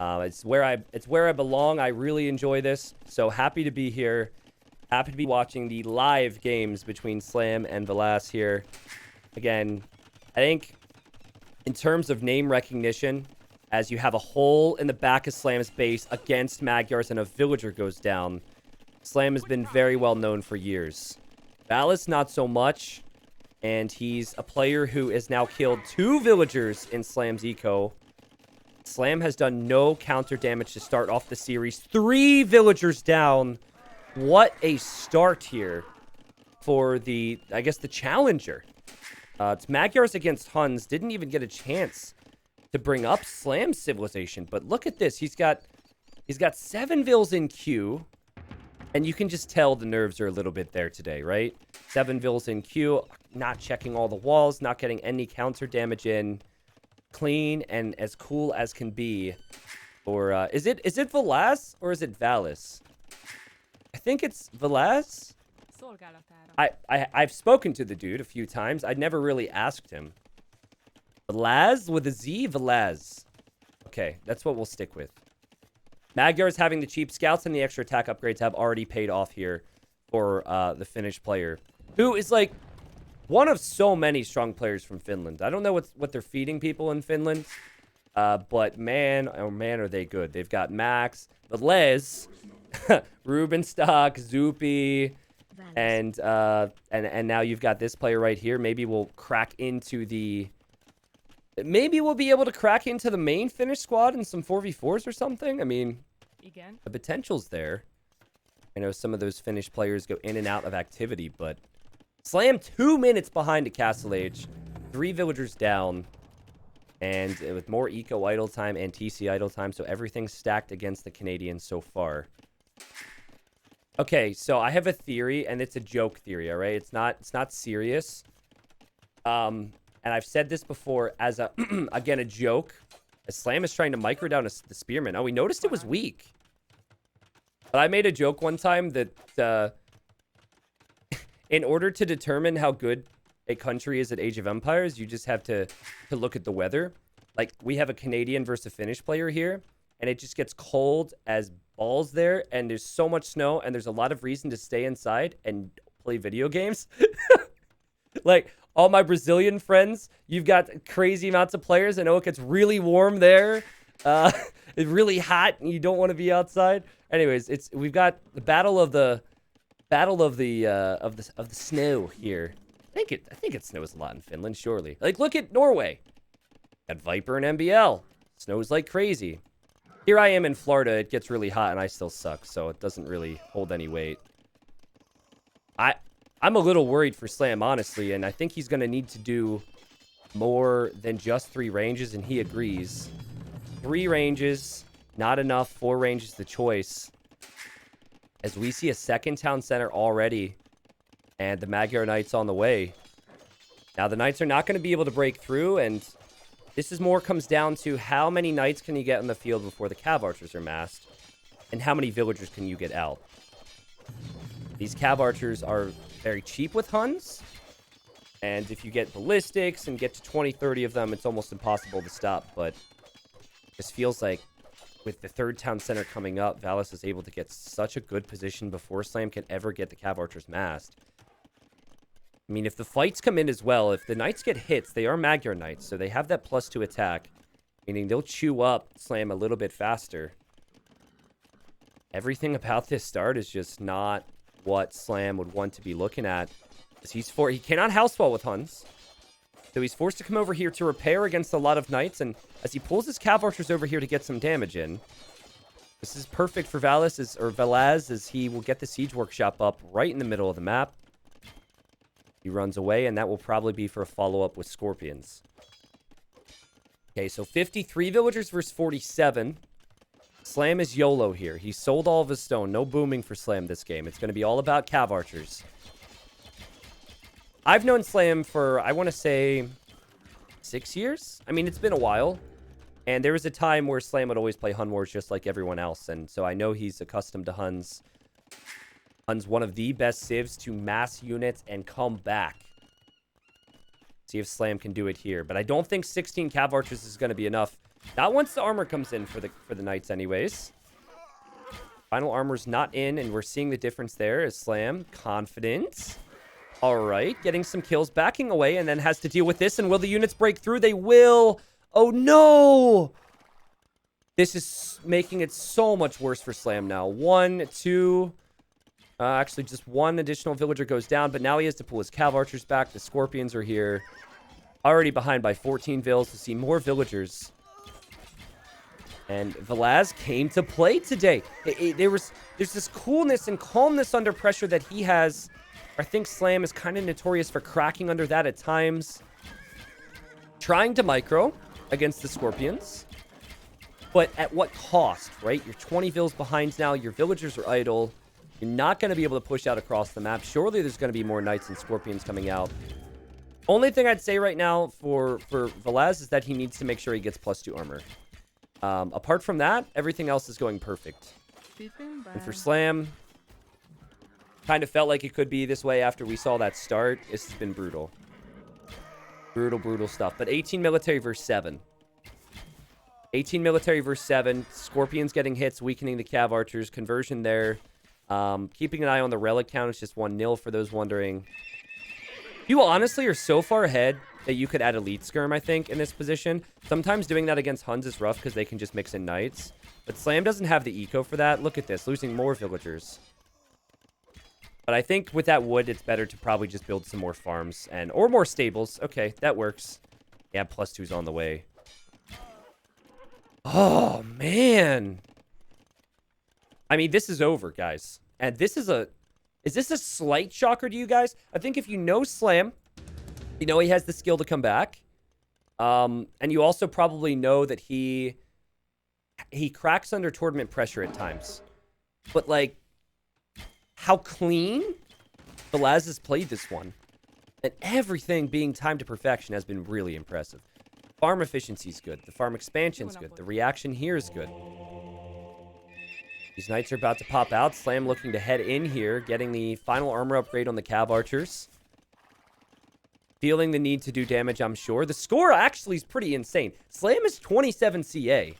It's where I belong. I really enjoy this. So happy to be here. Happy to be watching the live games between Slam and Valas here. Again, I think in terms of name recognition, as you have a hole in the back of Slam's base against Magyars and a villager goes down, Slam has been very well known for years. Valas, not so much. And he's a player who has now killed 2 villagers in Slam's eco. Slam has done no counter damage to start off the series. 3 villagers down. What a start here for the, I guess, the challenger. It's Magyars against Huns. Didn't even get a chance to bring up Slam's civilization. But look at this. He's got 7 vills in queue. And you can just tell the nerves are a little bit there today, right? 7 vills in queue, not checking all the walls, not getting any counter damage in. Clean and as cool as can be. Or is it Valas or is it Valas? I think it's Valas. I've spoken to the dude a few times. I never really asked him. Valas with a Z, Valas. Okay, that's what we'll stick with. Magyars having the cheap scouts and the extra attack upgrades have already paid off here for the Finnish player, who is like one of so many strong players from Finland. I don't know what they're feeding people in Finland, but man, oh man, are they good. They've got Max, Velez, Rubenstock, Zupi, and now you've got this player right here. Maybe we'll crack into the... Maybe we'll be able to crack into the main Finnish squad in some 4v4s or something. I mean, the potential's there. I know some of those Finnish players go in and out of activity, but Slam 2 minutes behind at Castle Age. 3 villagers down. And with more eco idle time and TC idle time, so everything's stacked against the Canadians so far. Okay, so I have a theory, and it's a joke theory, all right? It's not serious. And I've said this before as a, again, a joke. As Slam is trying to micro down the Spearman. Oh, we noticed it was weak. But I made a joke one time that in order to determine how good a country is at Age of Empires, you just have to look at the weather. Like, we have a Canadian versus a Finnish player here, and it just gets cold as balls there, and there's so much snow, and there's a lot of reason to stay inside and play video games. Like, all my Brazilian friends, you've got crazy amounts of players. I know it gets really warm there. It's really hot, and you don't want to be outside. Anyways, we've got the battle of the snow here. I think it snows a lot in Finland, surely. Like, look at Norway. Got Viper and MBL. Snows like crazy. Here I am in Florida. It gets really hot, and I still suck, so it doesn't really hold any weight. I'm a little worried for Slam, honestly, and I think he's going to need to do more than just 3 ranges, and he agrees. 3 ranges, not enough. 4 ranges, the choice. As we see a second town center already, and the Magyar Knights on the way. Now, the Knights are not going to be able to break through, and this is more comes down to how many Knights can you get in the field before the Cav Archers are massed, and how many villagers can you get out. These Cav Archers are very cheap with Huns, and if you get ballistics and get to 20, 30 of them, it's almost impossible to stop, but this feels like with the 3rd town center coming up, Valas is able to get such a good position before Slam can ever get the Cav Archers massed. I mean, if the fights come in as well, if the Knights get hits, they are Magyar Knights, so they have that +2 attack, meaning they'll chew up Slam a little bit faster. Everything about this start is just not what Slam would want to be looking at. He cannot house wall with Huns. So he's forced to come over here to repair against a lot of Knights. And as he pulls his Cav Archers over here to get some damage in, this is perfect for Valas, as he will get the Siege Workshop up right in the middle of the map. He runs away, and that will probably be for a follow-up with Scorpions. Okay, so 53 villagers versus 47. Slam is YOLO here. He sold all of his stone. No booming for Slam this game. It's going to be all about Cav Archers. I've known Slam for, I want to say, 6 years? I mean, it's been a while. And there was a time where Slam would always play Hun Wars just like everyone else. And so I know he's accustomed to Huns. Hun's one of the best civs to mass units and come back. See if Slam can do it here. But I don't think 16 Cav Archers is going to be enough Not once the armor comes in for the Knights anyways. Final armor's not in, and we're seeing the difference there as Slam, confident. All right, getting some kills, backing away, and then has to deal with this. And will the units break through? They will. Oh, no. This is making it so much worse for Slam now. 1, 2... actually, just one additional villager goes down, but now he has to pull his cav archers back. The scorpions are here. Already behind by 14 vills to see more villagers. And Valas came to play today. There's this coolness and calmness under pressure that he has. I think Slam is kind of notorious for cracking under that at times. Trying to micro against the scorpions. But at what cost, right? You're 20 vills behind now. Your villagers are idle. You're not going to be able to push out across the map. Surely there's going to be more knights and scorpions coming out. Only thing I'd say right now for Valas is that he needs to make sure he gets +2 armor. Apart from that, everything else is going perfect. And for Slam, kind of felt like it could be this way after we saw that start. It's been brutal. Brutal stuff. But 18 military versus 7. 18 military versus 7. Scorpions getting hits, weakening the cav archers. Conversion there. Keeping an eye on the relic count. It's just 1-0 for those wondering. You honestly are so far ahead that you could add Elite Skirm, I think, in this position. Sometimes doing that against Huns is rough because they can just mix in Knights. But Slam doesn't have the eco for that. Look at this, losing more villagers. But I think with that wood, it's better to probably just build some more farms or more stables. Okay, that works. Yeah, +2's on the way. Oh, man. I mean, this is over, guys. And this is a... Is this a slight shocker to you guys? I think if you know Slam, you know he has the skill to come back. And you also probably know that he cracks under tournament pressure at times. But, like, how clean Valas has played this one. And everything being timed to perfection has been really impressive. Farm efficiency is good. The farm expansion is good. The reaction here is good. These knights are about to pop out. Slam looking to head in here, getting the final armor upgrade on the cav archers. Feeling the need to do damage, I'm sure. The score actually is pretty insane. Slam is 27 CA.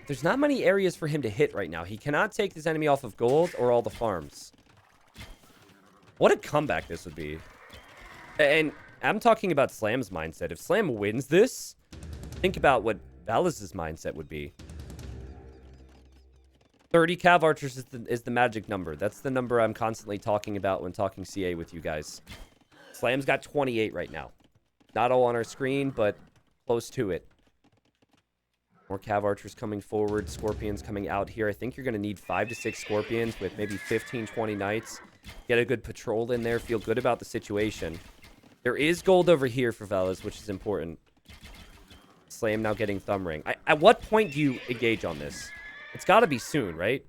There's not many areas for him to hit right now. He cannot take this enemy off of gold or all the farms. What a comeback this would be. And I'm talking about Slam's mindset. If Slam wins this, think about what Valas' mindset would be. 30 cav archers is the magic number. That's the number I'm constantly talking about when talking CA with you guys. Slam's got 28 right now. Not all on our screen, but close to it. More cav archers coming forward. Scorpions coming out here. I think you're going to need 5 to 6 scorpions with maybe 15, 20 knights. Get a good patrol in there. Feel good about the situation. There is gold over here for Valas, which is important. Slam now getting thumb ring. At what point do you engage on this? It's got to be soon, right?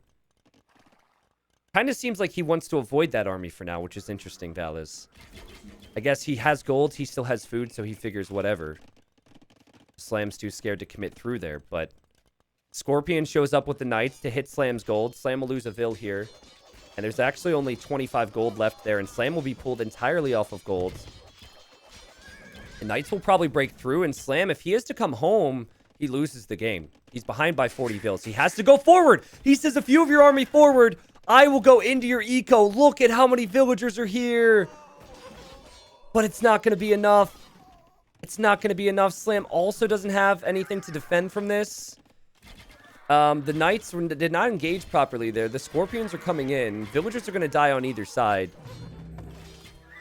Kind of seems like he wants to avoid that army for now, which is interesting, Valas. I guess he has gold. He still has food, so he figures whatever. Slam's too scared to commit through there, but Scorpion shows up with the Knights to hit Slam's gold. Slam will lose a Vill here. And there's actually only 25 gold left there, and Slam will be pulled entirely off of gold. The Knights will probably break through, and Slam, if he has to come home, he loses the game. He's behind by 40 vills. He has to go forward. He says, a few of your army forward. I will go into your eco. Look at how many villagers are here. But it's not going to be enough. It's not going to be enough. Slam also doesn't have anything to defend from this. The Knights did not engage properly there. The Scorpions are coming in. Villagers are going to die on either side.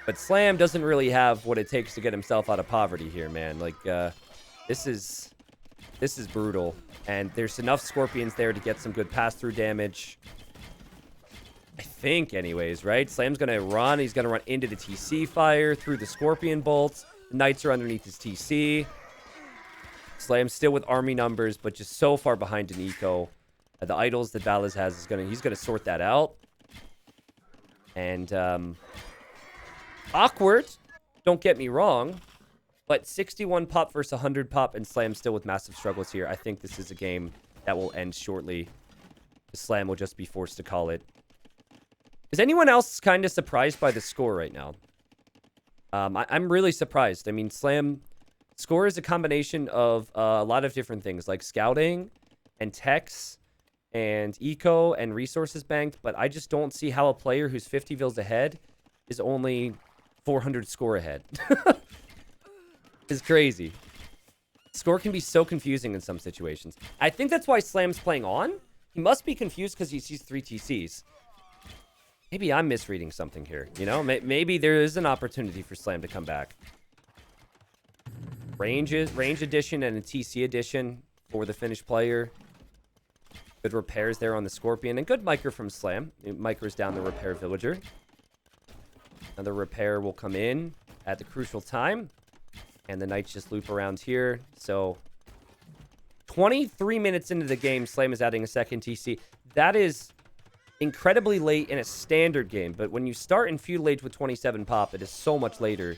But Slam doesn't really have what it takes to get himself out of poverty here, man. Like, this is brutal. And there's enough Scorpions there to get some good pass-through damage. I think, anyways, right? Slam's going to run. He's going to run into the TC fire through the Scorpion bolts. The Knights are underneath his TC. Slam's still with army numbers, but just so far behind in eco. The idols that Valas has he's gonna sort that out. And awkward, don't get me wrong, but 61 pop versus 100 pop, and Slam still with massive struggles here. I think this is a game that will end shortly. Slam will just be forced to call it. Is anyone else kind of surprised by the score right now? I'm really surprised. I mean, Slam Score is a combination of a lot of different things, like scouting and techs and eco and resources banked, but I just don't see how a player who's 50 vills ahead is only 400 score ahead. It's crazy. Score can be so confusing in some situations. I think that's why Slam's playing on. He must be confused because he sees 3 TCs. Maybe I'm misreading something here, you know? Maybe there is an opportunity for Slam to come back. Range addition and a TC addition for the Finnish player. Good repairs there on the Scorpion. And good micro from Slam. Micro's down the repair villager. Another repair will come in at the crucial time. And the Knights just loop around here. So 23 minutes into the game, Slam is adding a second TC. That is incredibly late in a standard game. But when you start in Feudal Age with 27 pop, it is so much later.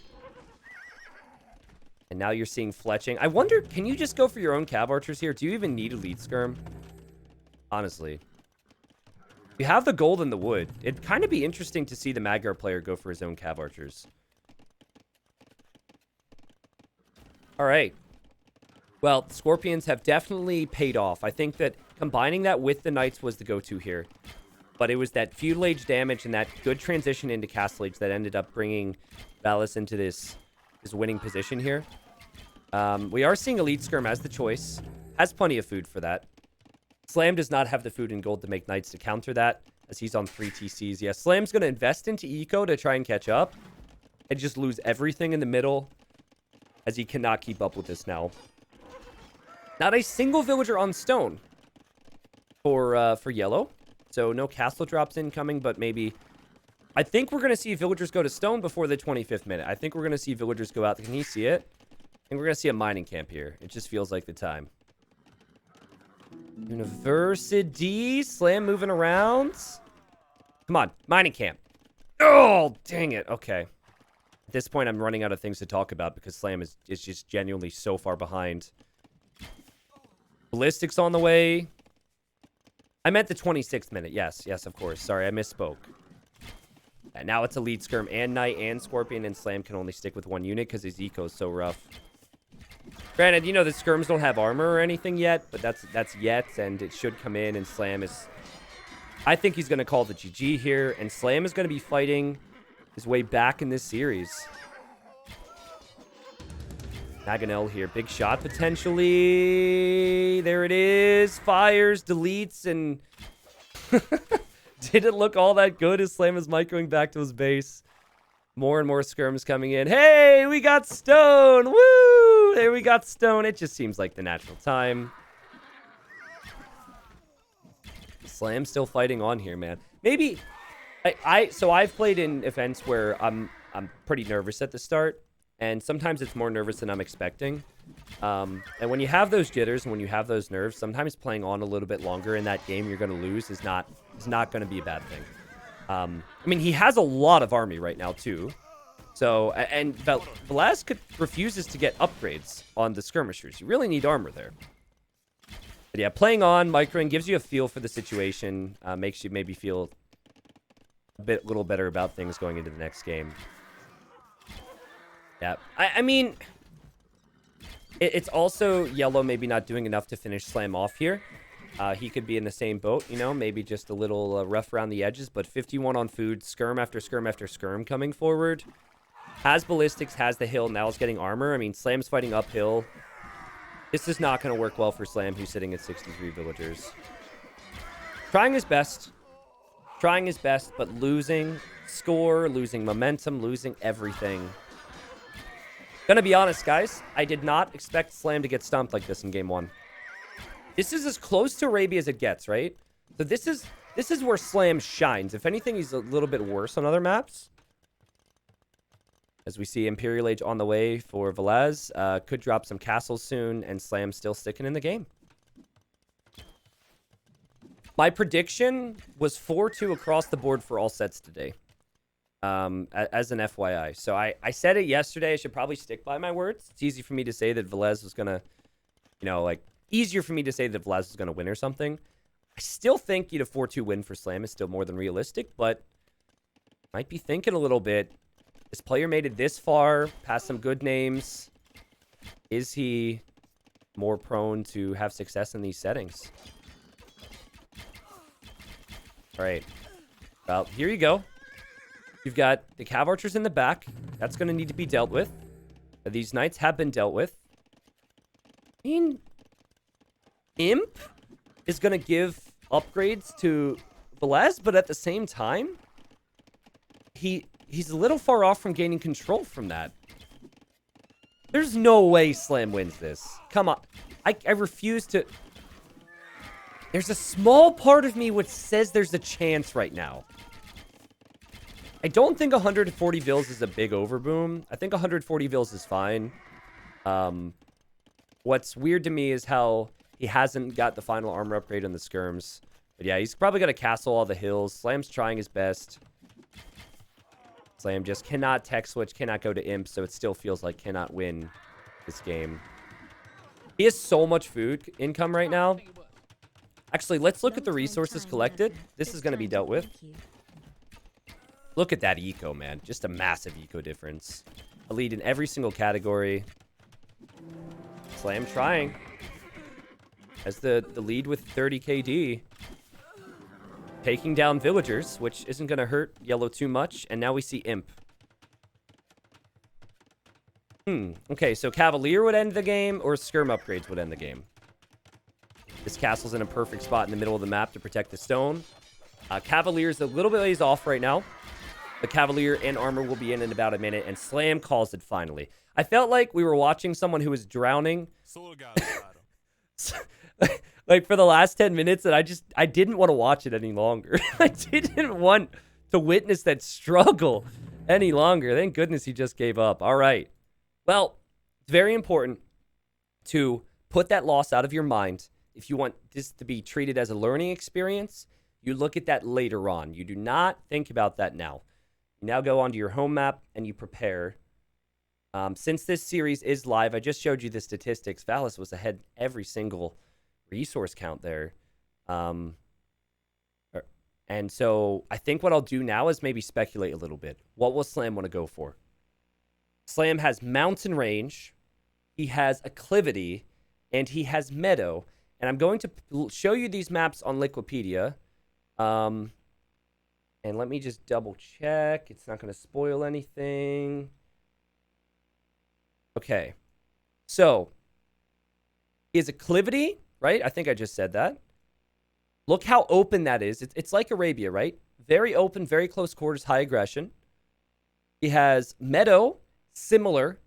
And now you're seeing fletching. I wonder, can you just go for your own Cav Archers here? Do you even need a lead skirm? Honestly. You have the gold in the wood. It'd kind of be interesting to see the Magyar player go for his own Cav Archers. All right. Well, Scorpions have definitely paid off. I think that combining that with the Knights was the go-to here. But it was that Feudal Age damage and that good transition into Castle Age that ended up bringing Valas into this winning position here. We are seeing Elite Skirm as the choice. Has plenty of food for that. Slam does not have the food and gold to make Knights to counter that, as he's on 3 TCs. Yeah, Slam's going to invest into Eco to try and catch up. And just lose everything in the middle, as he cannot keep up with this now. Not a single villager on stone for yellow. So no castle drops incoming, but maybe... I think we're going to see villagers go to stone before the 25th minute. I think we're going to see villagers go out. Can you see it? I think we're going to see a mining camp here. It just feels like the time. University. Slam moving around. Come on. Mining camp. Oh, dang it. Okay. At this point, I'm running out of things to talk about because Slam is just genuinely so far behind. Ballistics on the way. I meant the 26th minute. Yes, of course. Sorry, I misspoke. And now it's Elite Skirm and Knight and Scorpion, and Slam can only stick with one unit because his eco is so rough. Granted, you know, the Skirms don't have armor or anything yet, but that's yet, and it should come in, and Slam is... I think he's going to call the GG here, and Slam is going to be fighting his way back in this series. Naganel here. Big shot, potentially. There it is. Fires, deletes, and... Didn't look all that good as Slam is microing back to his base. More and more skirms coming in. Hey, we got stone. Woo! There we got stone. It just seems like the natural time. Slam still fighting on here, man. Maybe so I've played in events where I'm pretty nervous at the start, and sometimes it's more nervous than I'm expecting. And when you have those jitters and when you have those nerves, sometimes playing on a little bit longer in that game you're going to lose is not going to be a bad thing. I mean, he has a lot of army right now, too. So, and Valas refuses to get upgrades on the skirmishers. You really need armor there. But yeah, playing on, microing, gives you a feel for the situation. Makes you maybe feel a little better about things going into the next game. Yeah, I mean... It's also yellow maybe not doing enough to finish Slam off here. He could be in the same boat, you know, maybe just a little rough around the edges, but 51 on food, skirm after skirm after skirm coming forward. Has ballistics, has the hill, now is getting armor. I mean, Slam's fighting uphill. This is not going to work well for Slam, who's sitting at 63 villagers. Trying his best, but losing score, losing momentum, losing everything. Gonna be honest, guys. I did not expect Slam to get stomped like this in game 1. This is as close to Arabia as it gets, right? So this is where Slam shines. If anything, he's a little bit worse on other maps. As we see Imperial Age on the way for Valas. Could drop some castles soon, and Slam still sticking in the game. My prediction was 4-2 across the board for all sets today. As an FYI. So I said it yesterday. I should probably stick by my words. It's easy for me to say that Velez was going to, you know, like, easier for me to say that Velez was going to win or something. I still think, 4-2 win for Slam is still more than realistic, but might be thinking a little bit. This player made it this far, past some good names. is he more prone to have success in these settings? All right. Well, here you go. You've got the Cav Archers in the back. That's going to need to be dealt with. These Knights have been dealt with. I mean, Imp is going to give upgrades to Valas, but at the same time, he's a little far off from gaining control from that. There's no way Slam wins this. Come on. I refuse to... There's a small part of me which says there's a chance right now. I don't think 140 Vils is a big overboom. I think 140 Vils is fine. What's weird to me is how he hasn't got the final armor upgrade on the skirms. But yeah, he's probably going to castle all the hills. Slam's trying his best. Slam just cannot tech switch, cannot go to Imp, so it still feels like cannot win this game. He has so much food income right now. Actually, let's look at the resources collected. This is going to be dealt with. Look at that eco, man. Just a massive eco difference. A lead in every single category. Slam trying. As the lead with 30 KD. Taking down villagers, which isn't going to hurt Yellow too much. And now we see Imp. Okay, so Cavalier would end the game, or Skirm upgrades would end the game. This castle's in a perfect spot in the middle of the map to protect the stone. Cavalier's a little bit ways off right now. The Cavalier and armor will be in about a minute, and Slam calls it finally. I felt like we were watching someone who was drowning. Like for the last 10 minutes, and I didn't want to watch it any longer. I didn't want to witness that struggle any longer. Thank goodness he just gave up. All right. Well, it's very important to put that loss out of your mind. If you want this to be treated as a learning experience, you look at that later on. You do not think about that now. You now go onto your home map and you prepare. Since this series is live, I just showed you the statistics. Valas was ahead every single resource count there. And so I think what I'll do now is maybe speculate a little bit. What will Slam want to go for? Slam has mountain range. He has acclivity. And he has meadow. And I'm going to show you these maps on Liquipedia. And let me just double check. It's not going to spoil anything. Okay. So, he has acclivity, right? I think I just said that. Look how open that is. It's like Arabia, right? Very open, very close quarters, high aggression. He has meadow, similar.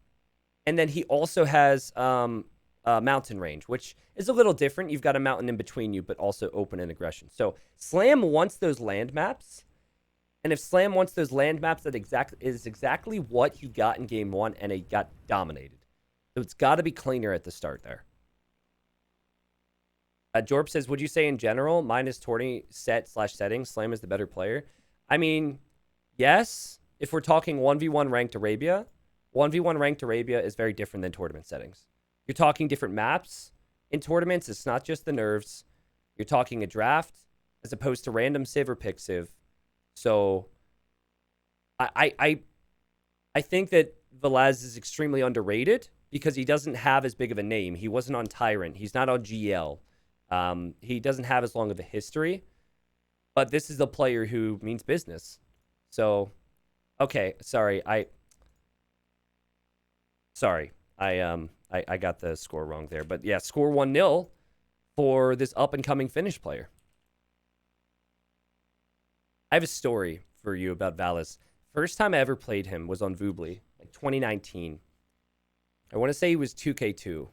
And then he also has mountain range, which is a little different. You've got a mountain in between you, but also open in aggression. So Slam wants those land maps. And if Slam wants those land maps, that is exactly what he got in game one, and he got dominated. So it's got to be cleaner at the start there. Jorp says, would you say in general, minus 20 set/settings, Slam is the better player? I mean, yes, if we're talking 1v1 ranked Arabia, 1v1 ranked Arabia is very different than tournament settings. You're talking different maps. In tournaments, it's not just the nerves. You're talking a draft as opposed to random civ or pick civ. So I think that Velaz is extremely underrated because he doesn't have as big of a name. He wasn't on Tyrant. He's not on GL. He doesn't have as long of a history. But this is a player who means business. So, okay, sorry. I got the score wrong there. But yeah, score 1-0 for this up-and-coming Finnish player. I have a story for you about Valas. First time I ever played him was on Voobly, like 2019. I want to say he was 2K2.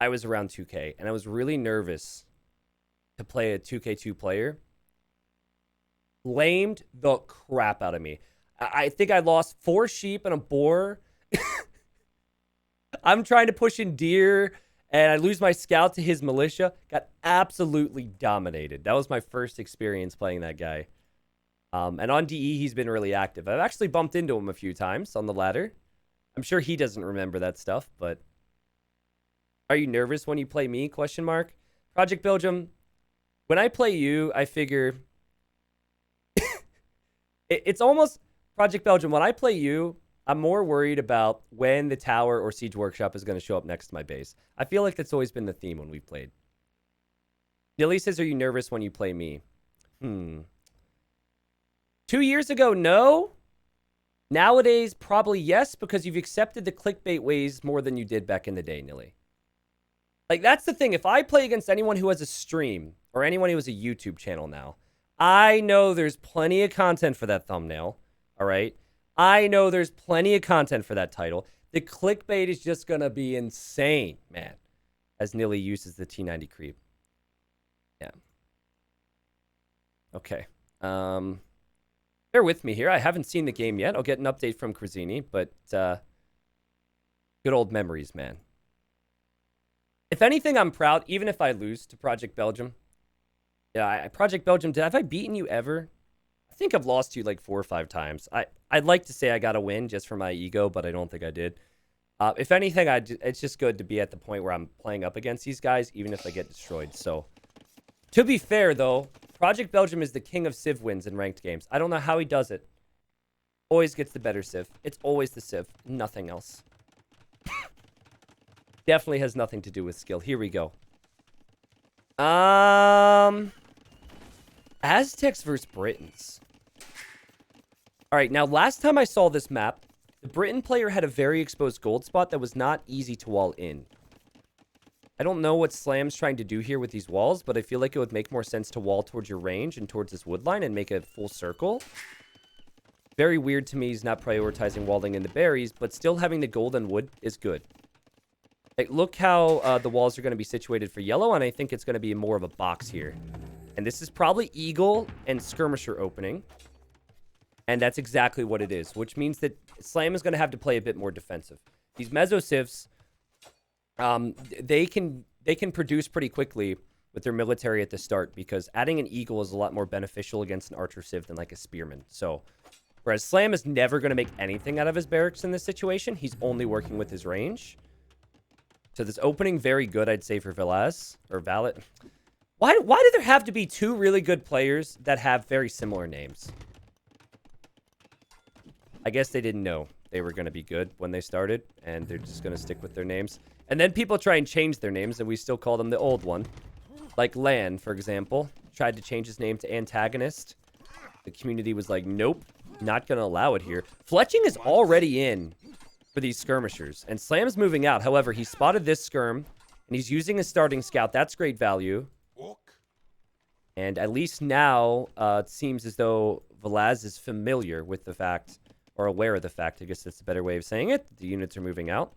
I was around 2K, and I was really nervous to play a 2K2 player. Lamed the crap out of me. I think I lost 4 sheep and a boar. I'm trying to push in deer, and I lose my scout to his militia. Got absolutely dominated. That was my first experience playing that guy. And on DE, he's been really active. I've actually bumped into him a few times on the ladder. I'm sure he doesn't remember that stuff, but... Are you nervous when you play me? ? Project Belgium, when I play you, I figure... it's almost... Project Belgium, when I play you, I'm more worried about when the tower or siege workshop is going to show up next to my base. I feel like that's always been the theme when we've played. Dilly says, are you nervous when you play me? 2 years ago, no. Nowadays, probably yes, because you've accepted the clickbait ways more than you did back in the day, Nilly. Like, that's the thing. If I play against anyone who has a stream or anyone who has a YouTube channel now, I know there's plenty of content for that thumbnail, all right? I know there's plenty of content for that title. The clickbait is just going to be insane, man, as Nilly uses the T90 creep. Yeah. Okay. Bear with me here. I haven't seen the game yet. I'll get an update from Crazini, but good old memories, man. If anything, I'm proud, even if I lose to Project Belgium. Yeah, Project Belgium, have I beaten you ever? I think I've lost to you like 4 or 5 times. I'd like to say I got a win just for my ego, but I don't think I did. If anything, it's just good to be at the point where I'm playing up against these guys, even if I get destroyed. So, to be fair, though, Project Belgium is the king of Civ wins in ranked games. I don't know how he does it. Always gets the better Civ. It's always the Civ. Nothing else. Definitely has nothing to do with skill. Here we go. Aztecs versus Britons. All right, now last time I saw this map, the Briton player had a very exposed gold spot that was not easy to wall in. I don't know what Slam's trying to do here with these walls, but I feel like it would make more sense to wall towards your range and towards this wood line and make a full circle. Very weird to me he's not prioritizing walling in the berries, but still having the gold and wood is good. Like, look how the walls are going to be situated for yellow, and I think it's going to be more of a box here. And this is probably Eagle and Skirmisher opening. And that's exactly what it is, which means that Slam is going to have to play a bit more defensive. These Meso Civs, they can produce pretty quickly with their military at the start, because adding an Eagle is a lot more beneficial against an Archer Civ than like a Spearman. So, whereas Slam is never going to make anything out of his barracks in this situation, he's only working with his range. So this opening, very good, I'd say, for Valas, or Valet. Why do there have to be 2 really good players that have very similar names? I guess they didn't know they were going to be good when they started, and they're just going to stick with their names. And then people try and change their names, and we still call them the old one. Like Lan, for example, tried to change his name to Antagonist. The community was like, nope, not going to allow it here. Fletching is already in for these skirmishers, and Slam's moving out. However, he spotted this skirm, and he's using his starting scout. That's great value. And at least now, it seems as though Velaz is familiar with the fact, or aware of the fact, I guess that's a better way of saying it. The units are moving out.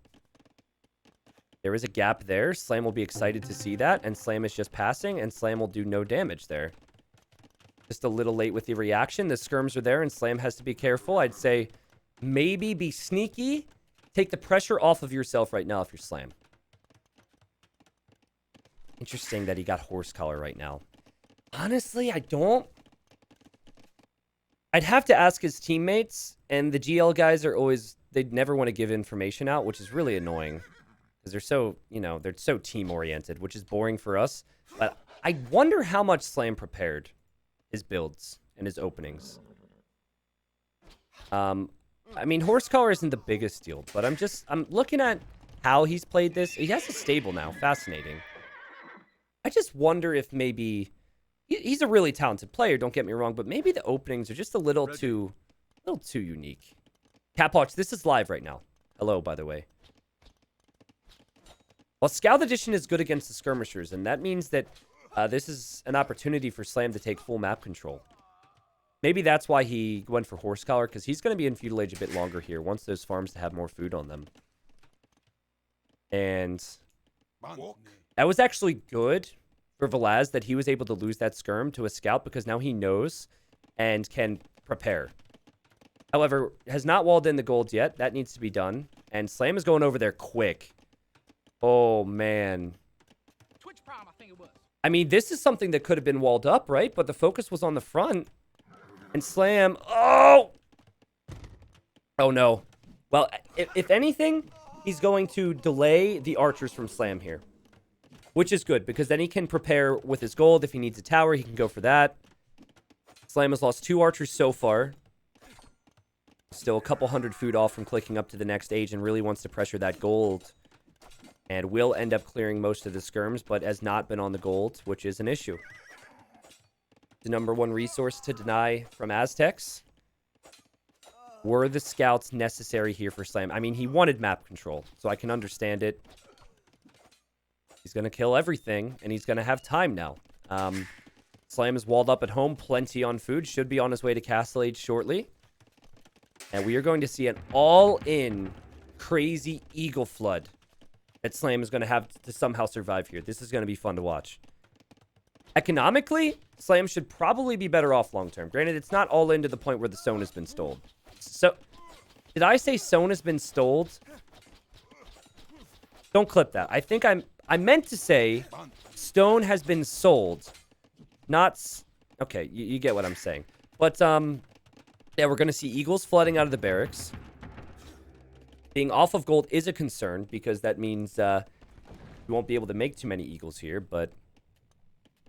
There is a gap there. Slam will be excited to see that, and Slam is just passing, and Slam will do no damage there. Just a little late with the reaction. The skirms are there, and Slam has to be careful. I'd say maybe be sneaky. Take the pressure off of yourself right now if you're Slam. Interesting that he got horse collar right now. Honestly, I don't. I'd have to ask his teammates, and the GL guys are always, they'd never want to give information out, which is really annoying. Because they're so, they're so team-oriented, which is boring for us. But I wonder how much Slam prepared his builds and his openings. I mean, horse collar isn't the biggest deal, but I'm looking at how he's played this. He has a stable now. Fascinating. I just wonder if maybe he's a really talented player, don't get me wrong, but maybe the openings are just a little too unique. Capwatch, this is live right now. Hello, by the way. Well, Scout Edition is good against the skirmishers, and that means that this is an opportunity for Slam to take full map control. Maybe that's why he went for horse collar, because he's going to be in feudal age a bit longer here, wants those farms to have more food on them. And that was actually good for Velaz that he was able to lose that skirm to a scout, because now he knows and can prepare. However, has not walled in the gold yet. That needs to be done. And Slam is going over there quick. Oh, man. Twitch Prime, I think it was. I mean, this is something that could have been walled up, right? But the focus was on the front. And Slam... Oh! Oh, no. Well, if anything, he's going to delay the archers from Slam here. Which is good, because then he can prepare with his gold. If he needs a tower, he can go for that. Slam has lost 2 archers so far. Still a couple hundred food off from clicking up to the next age and really wants to pressure that gold. And will end up clearing most of the skirms, but has not been on the gold, which is an issue. The #1 resource to deny from Aztecs. Were the scouts necessary here for Slam? I mean, he wanted map control, so I can understand it. He's going to kill everything, and he's going to have time now. Slam is walled up at home, plenty on food, should be on his way to Castle Age shortly. And we are going to see an all-in crazy Eagle Flood that Slam is going to have to somehow survive here. This is going to be fun to watch. Economically, Slam should probably be better off long-term. Granted, it's not all in to the point where the stone has been stoled. So, did I say stone has been stoled? Don't clip that. I think I meant to say stone has been sold. Not... Okay, you get what I'm saying. But, yeah, we're going to see eagles flooding out of the barracks. Being off of gold is a concern, because that means you won't be able to make too many eagles here, but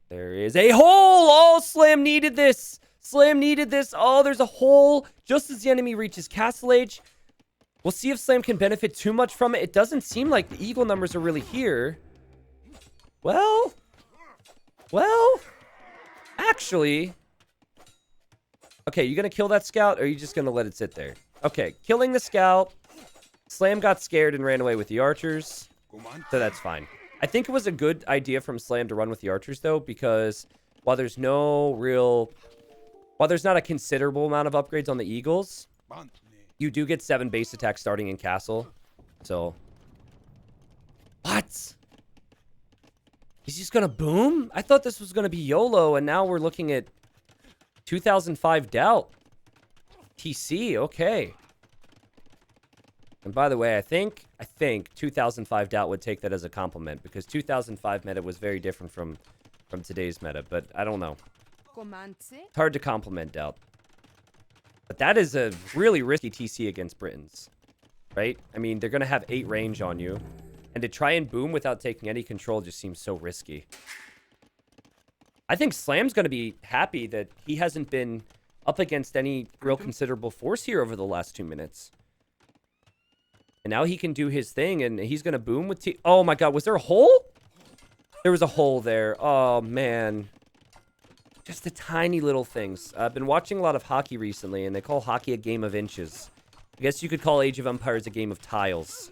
there is a hole! Oh, Slam needed this! Slam needed this! Oh, there's a hole just as the enemy reaches Castle Age. We'll see if Slam can benefit too much from it. It doesn't seem like the eagle numbers are really here. Well, actually... Okay, you gonna kill that scout, or are you just gonna let it sit there? Okay, killing the scout... Slam got scared and ran away with the archers, so that's fine. I think it was a good idea from Slam to run with the archers, though, because while there's not a considerable amount of upgrades on the eagles, you do get 7 base attacks starting in castle. So, what? He's just gonna boom? I thought this was gonna be YOLO, and now we're looking at 2005 doubt. TC, okay. And by the way, I think 2005 doubt would take that as a compliment, because 2005 meta was very different from today's meta, but I don't know. It's hard to compliment doubt. But that is a really risky TC against Britons, right? I mean, they're going to have 8 range on you, and to try and boom without taking any control just seems so risky. I think Slam's going to be happy that he hasn't been up against any real considerable force here over the last 2 minutes. And now he can do his thing, and he's going to boom with Oh my god, was there a hole? There was a hole there. Oh, man. Just the tiny little things. I've been watching a lot of hockey recently, and they call hockey a game of inches. I guess you could call Age of Empires a game of tiles.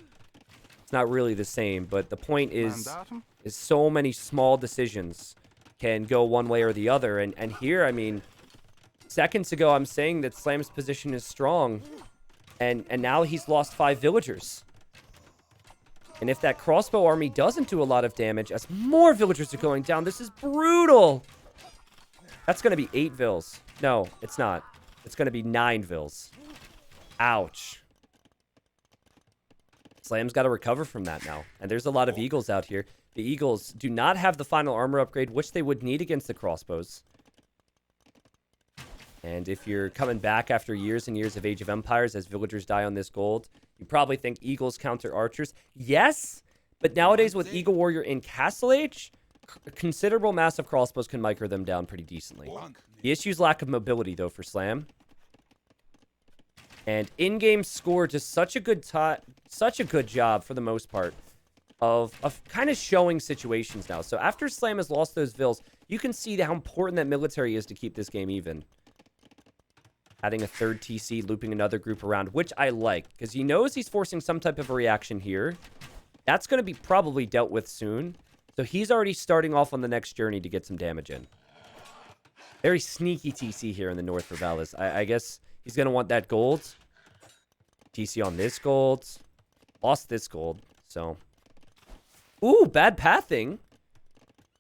It's not really the same, but the point is so many small decisions can go one way or the other. And here, I mean, seconds ago, I'm saying that Slam's position is strong. And now he's lost 5 villagers. And if that crossbow army doesn't do a lot of damage, as more villagers are going down, this is brutal. That's going to be 8 vills. No, it's not. It's going to be 9 vills. Ouch. Slam's got to recover from that now. And there's a lot of eagles out here. The eagles do not have the final armor upgrade, which they would need against the crossbows. And if you're coming back after years and years of Age of Empires as villagers die on this gold, you probably think eagles counter archers. Yes, but nowadays with Eagle Warrior in Castle Age, considerable massive crossbows can micro them down pretty decently. The issue is lack of mobility, though, for Slam. And in-game score just such a good job for the most part of kind of showing situations now. So after Slam has lost those vills, you can see how important that military is to keep this game even. Adding a 3rd TC, looping another group around, which I like, because he knows he's forcing some type of a reaction here. That's going to be probably dealt with soon. So he's already starting off on the next journey to get some damage in. Very sneaky TC here in the north for Valas. I guess he's going to want that gold. TC on this gold. Lost this gold, so... Ooh, bad pathing.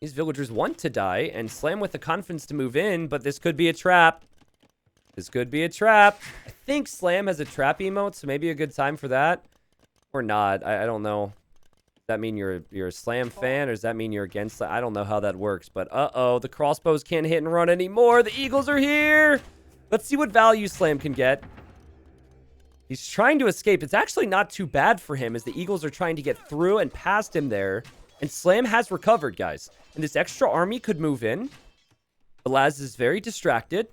These villagers want to die, and Slam with the confidence to move in, but this could be a trap. This could be a trap. I think Slam has a trap emote, so maybe a good time for that. Or not. I don't know. Does that mean you're a Slam fan, or does that mean you're against Slam? I don't know how that works, but uh-oh. The crossbows can't hit and run anymore. The eagles are here. Let's see what value Slam can get. He's trying to escape. It's actually not too bad for him, as the eagles are trying to get through and past him there. And Slam has recovered, guys. And this extra army could move in. Valas is very distracted.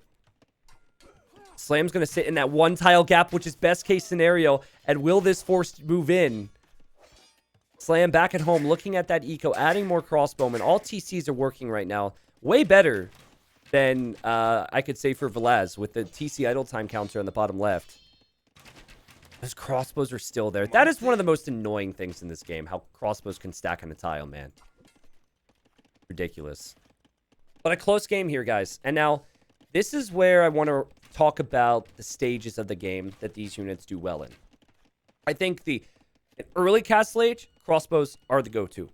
Slam's going to sit in that one tile gap, which is best case scenario. And will this force move in? Slam back at home, looking at that eco, adding more crossbowmen. All TCs are working right now. Way better than I could say for Valas with the TC idle time counter on the bottom left. Those crossbows are still there. That is one of the most annoying things in this game, how crossbows can stack on a tile, man. Ridiculous. But a close game here, guys. And now, this is where I want to talk about the stages of the game that these units do well in. I think the early Castle Age, crossbows are the go-to.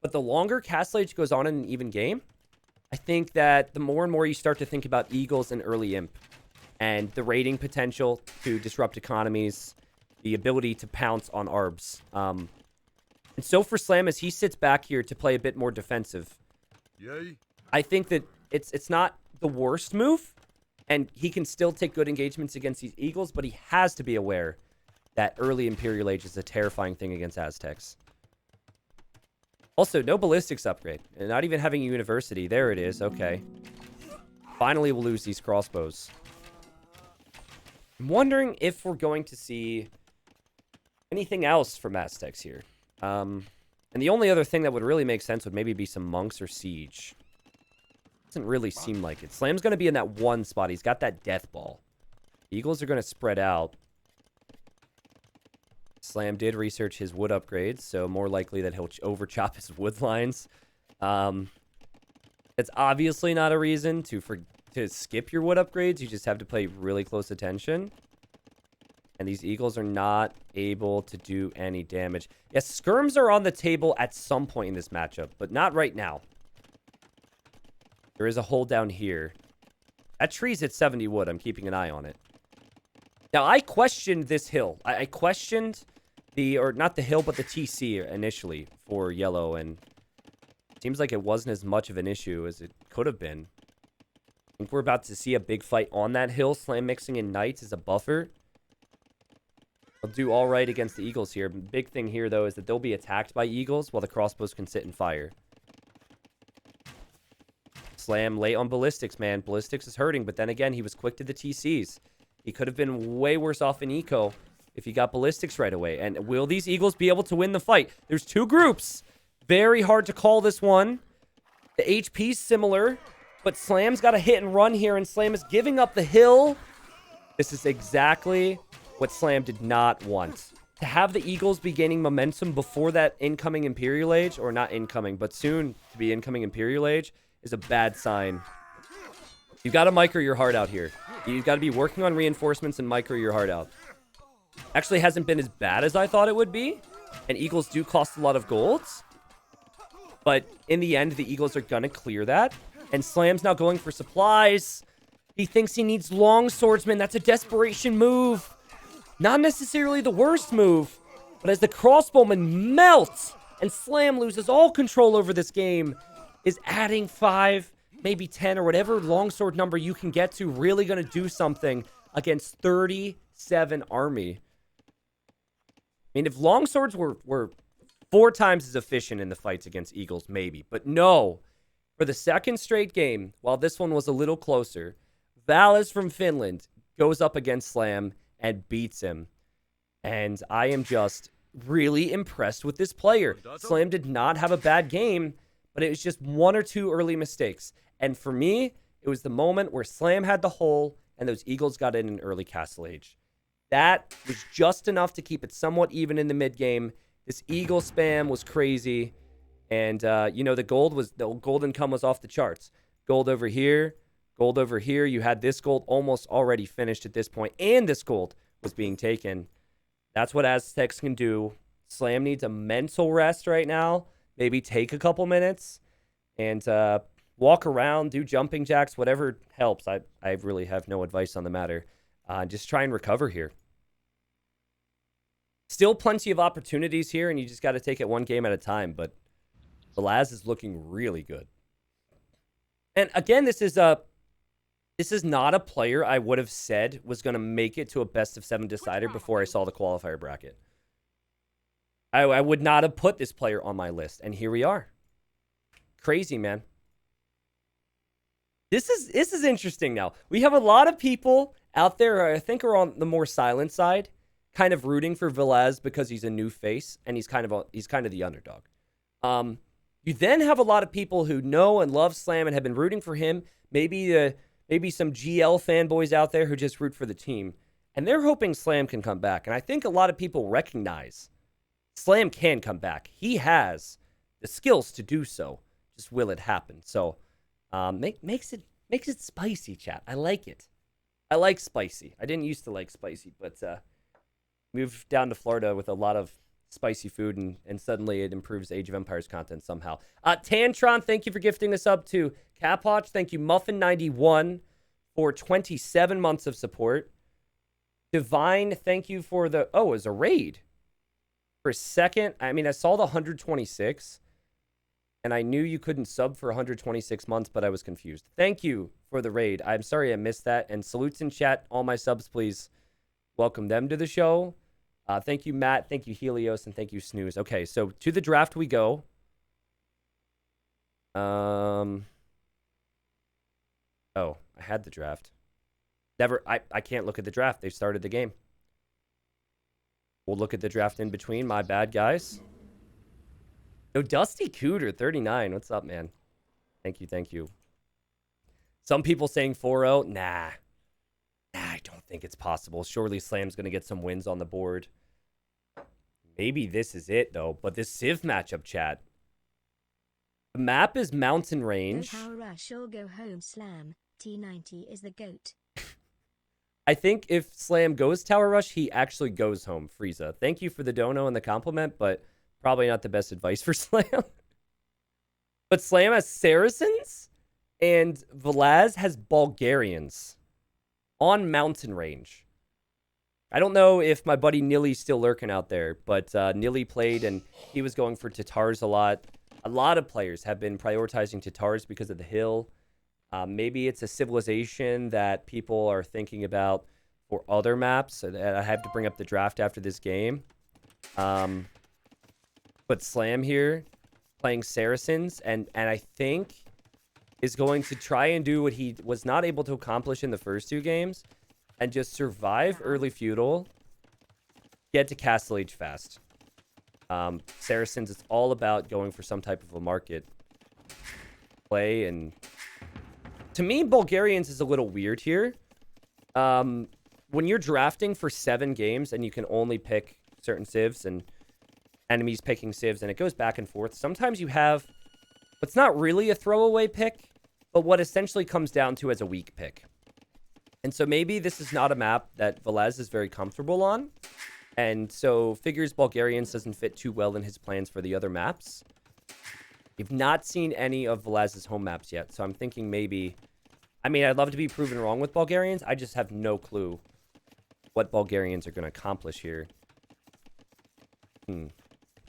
But the longer Castle Age goes on in an even game, I think that the more and more you start to think about Eagles and early Imp. And the raiding potential to disrupt economies, the ability to pounce on ARBs. And so for Slam, as he sits back here to play a bit more defensive, Yay. I think that it's not the worst move, and he can still take good engagements against these Eagles, but he has to be aware that early Imperial Age is a terrifying thing against Aztecs. Also, no ballistics upgrade, and not even having a university. There it is. Okay. Finally, we'll lose these crossbows. I'm wondering if we're going to see anything else from Aztecs here. And the only other thing that would really make sense would maybe be some monks or siege. Doesn't really seem like it. Slam's going to be in that one spot. He's got that death ball. Eagles are going to spread out. Slam did research his wood upgrades, so more likely that he'll overchop his wood lines. It's obviously not a reason to skip your wood upgrades. You just have to pay really close attention. And these Eagles are not able to do any damage. Yes, skirms are on the table at some point in this matchup, but not right now. There is a hole down here. That tree's at 70 wood. I'm keeping an eye on it. Now, I questioned this hill. I questioned or not the hill, but the TC initially for yellow, and it seems like it wasn't as much of an issue as it could have been. I think we're about to see a big fight on that hill. Slam mixing in Knights as a buffer. They'll do all right against the Eagles here. Big thing here, though, is that they'll be attacked by Eagles while the crossbows can sit and fire. Slam late on ballistics, man. Ballistics is hurting, but then again, he was quick to the TCs. He could have been way worse off in eco if he got ballistics right away. And will these Eagles be able to win the fight? There's two groups. Very hard to call this one. The HP's similar, but Slam's got a hit and run here, and Slam is giving up the hill. This is exactly what Slam did not want. To have the Eagles be gaining momentum before that incoming Imperial Age, or not incoming, but soon to be incoming Imperial Age, is a bad sign. You've got to micro your heart out here. You've got to be working on reinforcements and micro your heart out. Actually hasn't been as bad as I thought it would be. And Eagles do cost a lot of golds. But in the end, the Eagles are going to clear that. And Slam's now going for supplies. He thinks he needs long swordsmen. That's a desperation move. Not necessarily the worst move. But as the crossbowmen melt and Slam loses all control over this game, is adding 5, maybe 10, or whatever longsword number you can get to really going to do something against 37 army. I mean, if longswords were 4 times as efficient in the fights against Eagles, maybe. But no. For the second straight game, while this one was a little closer, Valas from Finland goes up against Slam and beats him. And I am just really impressed with this player. Slam did not have a bad game, but it was just 1 or 2 early mistakes. And for me, it was the moment where Slam had the hole and those Eagles got in early Castle Age. That was just enough to keep it somewhat even in the mid-game. This Eagle spam was crazy. And, you know, the gold income was off the charts. Gold over here, gold over here. You had this gold almost already finished at this point, and this gold was being taken. That's what Aztecs can do. Slam needs a mental rest right now. Maybe take a couple minutes and walk around, do jumping jacks, whatever helps. I really have no advice on the matter. Just try and recover here. Still plenty of opportunities here, and you just got to take it one game at a time. But Valas is looking really good. And again, this is not a player I would have said was going to make it to a best of 7 decider before I saw the qualifier bracket. I would not have put this player on my list, and here we are. Crazy, man. This is interesting now. We have a lot of people out there, I think, are on the more silent side, kind of rooting for Valas because he's a new face and he's kind of the underdog. You then have a lot of people who know and love Slam and have been rooting for him. Maybe some GL fanboys out there who just root for the team, and they're hoping Slam can come back. And I think a lot of people recognize Slam can come back. He has the skills to do so. Just will it happen? So, makes it spicy, chat. I like it. I like spicy. I didn't used to like spicy, but moved down to Florida with a lot of spicy food, and suddenly it improves Age of Empires content somehow. Tantron, thank you for gifting us up to Capwatch. Thank you, Muffin91, for 27 months of support. Divine, thank you for the... Oh, it was a raid. For a second, I mean, I saw the 126, and I knew you couldn't sub for 126 months, but I was confused. Thank you for the raid. I'm sorry I missed that. And salutes in chat. All my subs, please welcome them to the show. Thank you, Matt. Thank you, Helios. And thank you, Snooze. Okay, so to the draft we go. Oh, I had the draft. I can't look at the draft. They started the game. We'll look at the draft in between. My bad, guys. No, Dusty Cooter, 39. What's up, man? Thank you, thank you. Some people saying 4-0. Nah, I don't think it's possible. Surely Slam's going to get some wins on the board. Maybe this is it, though. But this Civ matchup, chat. The map is Mountain Range. Go Power Rush or go home, Slam. T90 is the GOAT. I think if Slam goes Tower Rush, he actually goes home, Frieza. Thank you for the dono and the compliment, but probably not the best advice for Slam. But Slam has Saracens, and Valas has Bulgarians on Mountain Range. I don't know if my buddy Nilly's still lurking out there, but Nilly played, and he was going for Tatars a lot. A lot of players have been prioritizing Tatars because of the hill. Maybe it's a civilization that people are thinking about for other maps. I have to bring up the draft after this game. But Slam here, playing Saracens, and I think is going to try and do what he was not able to accomplish in the first two games, and just survive early feudal, get to Castle Age fast. Saracens, it's all about going for some type of a market play, and to me, Bulgarians is a little weird here. When you're drafting for 7 games and you can only pick certain civs and enemies picking civs, and it goes back and forth, sometimes you have what's not really a throwaway pick, but what essentially comes down to as a weak pick. And so maybe this is not a map that Velez is very comfortable on, and so figures Bulgarians doesn't fit too well in his plans for the other maps. We've not seen any of Velez's home maps yet, so I'm thinking maybe... I mean, I'd love to be proven wrong with Bulgarians. I just have no clue what Bulgarians are going to accomplish here.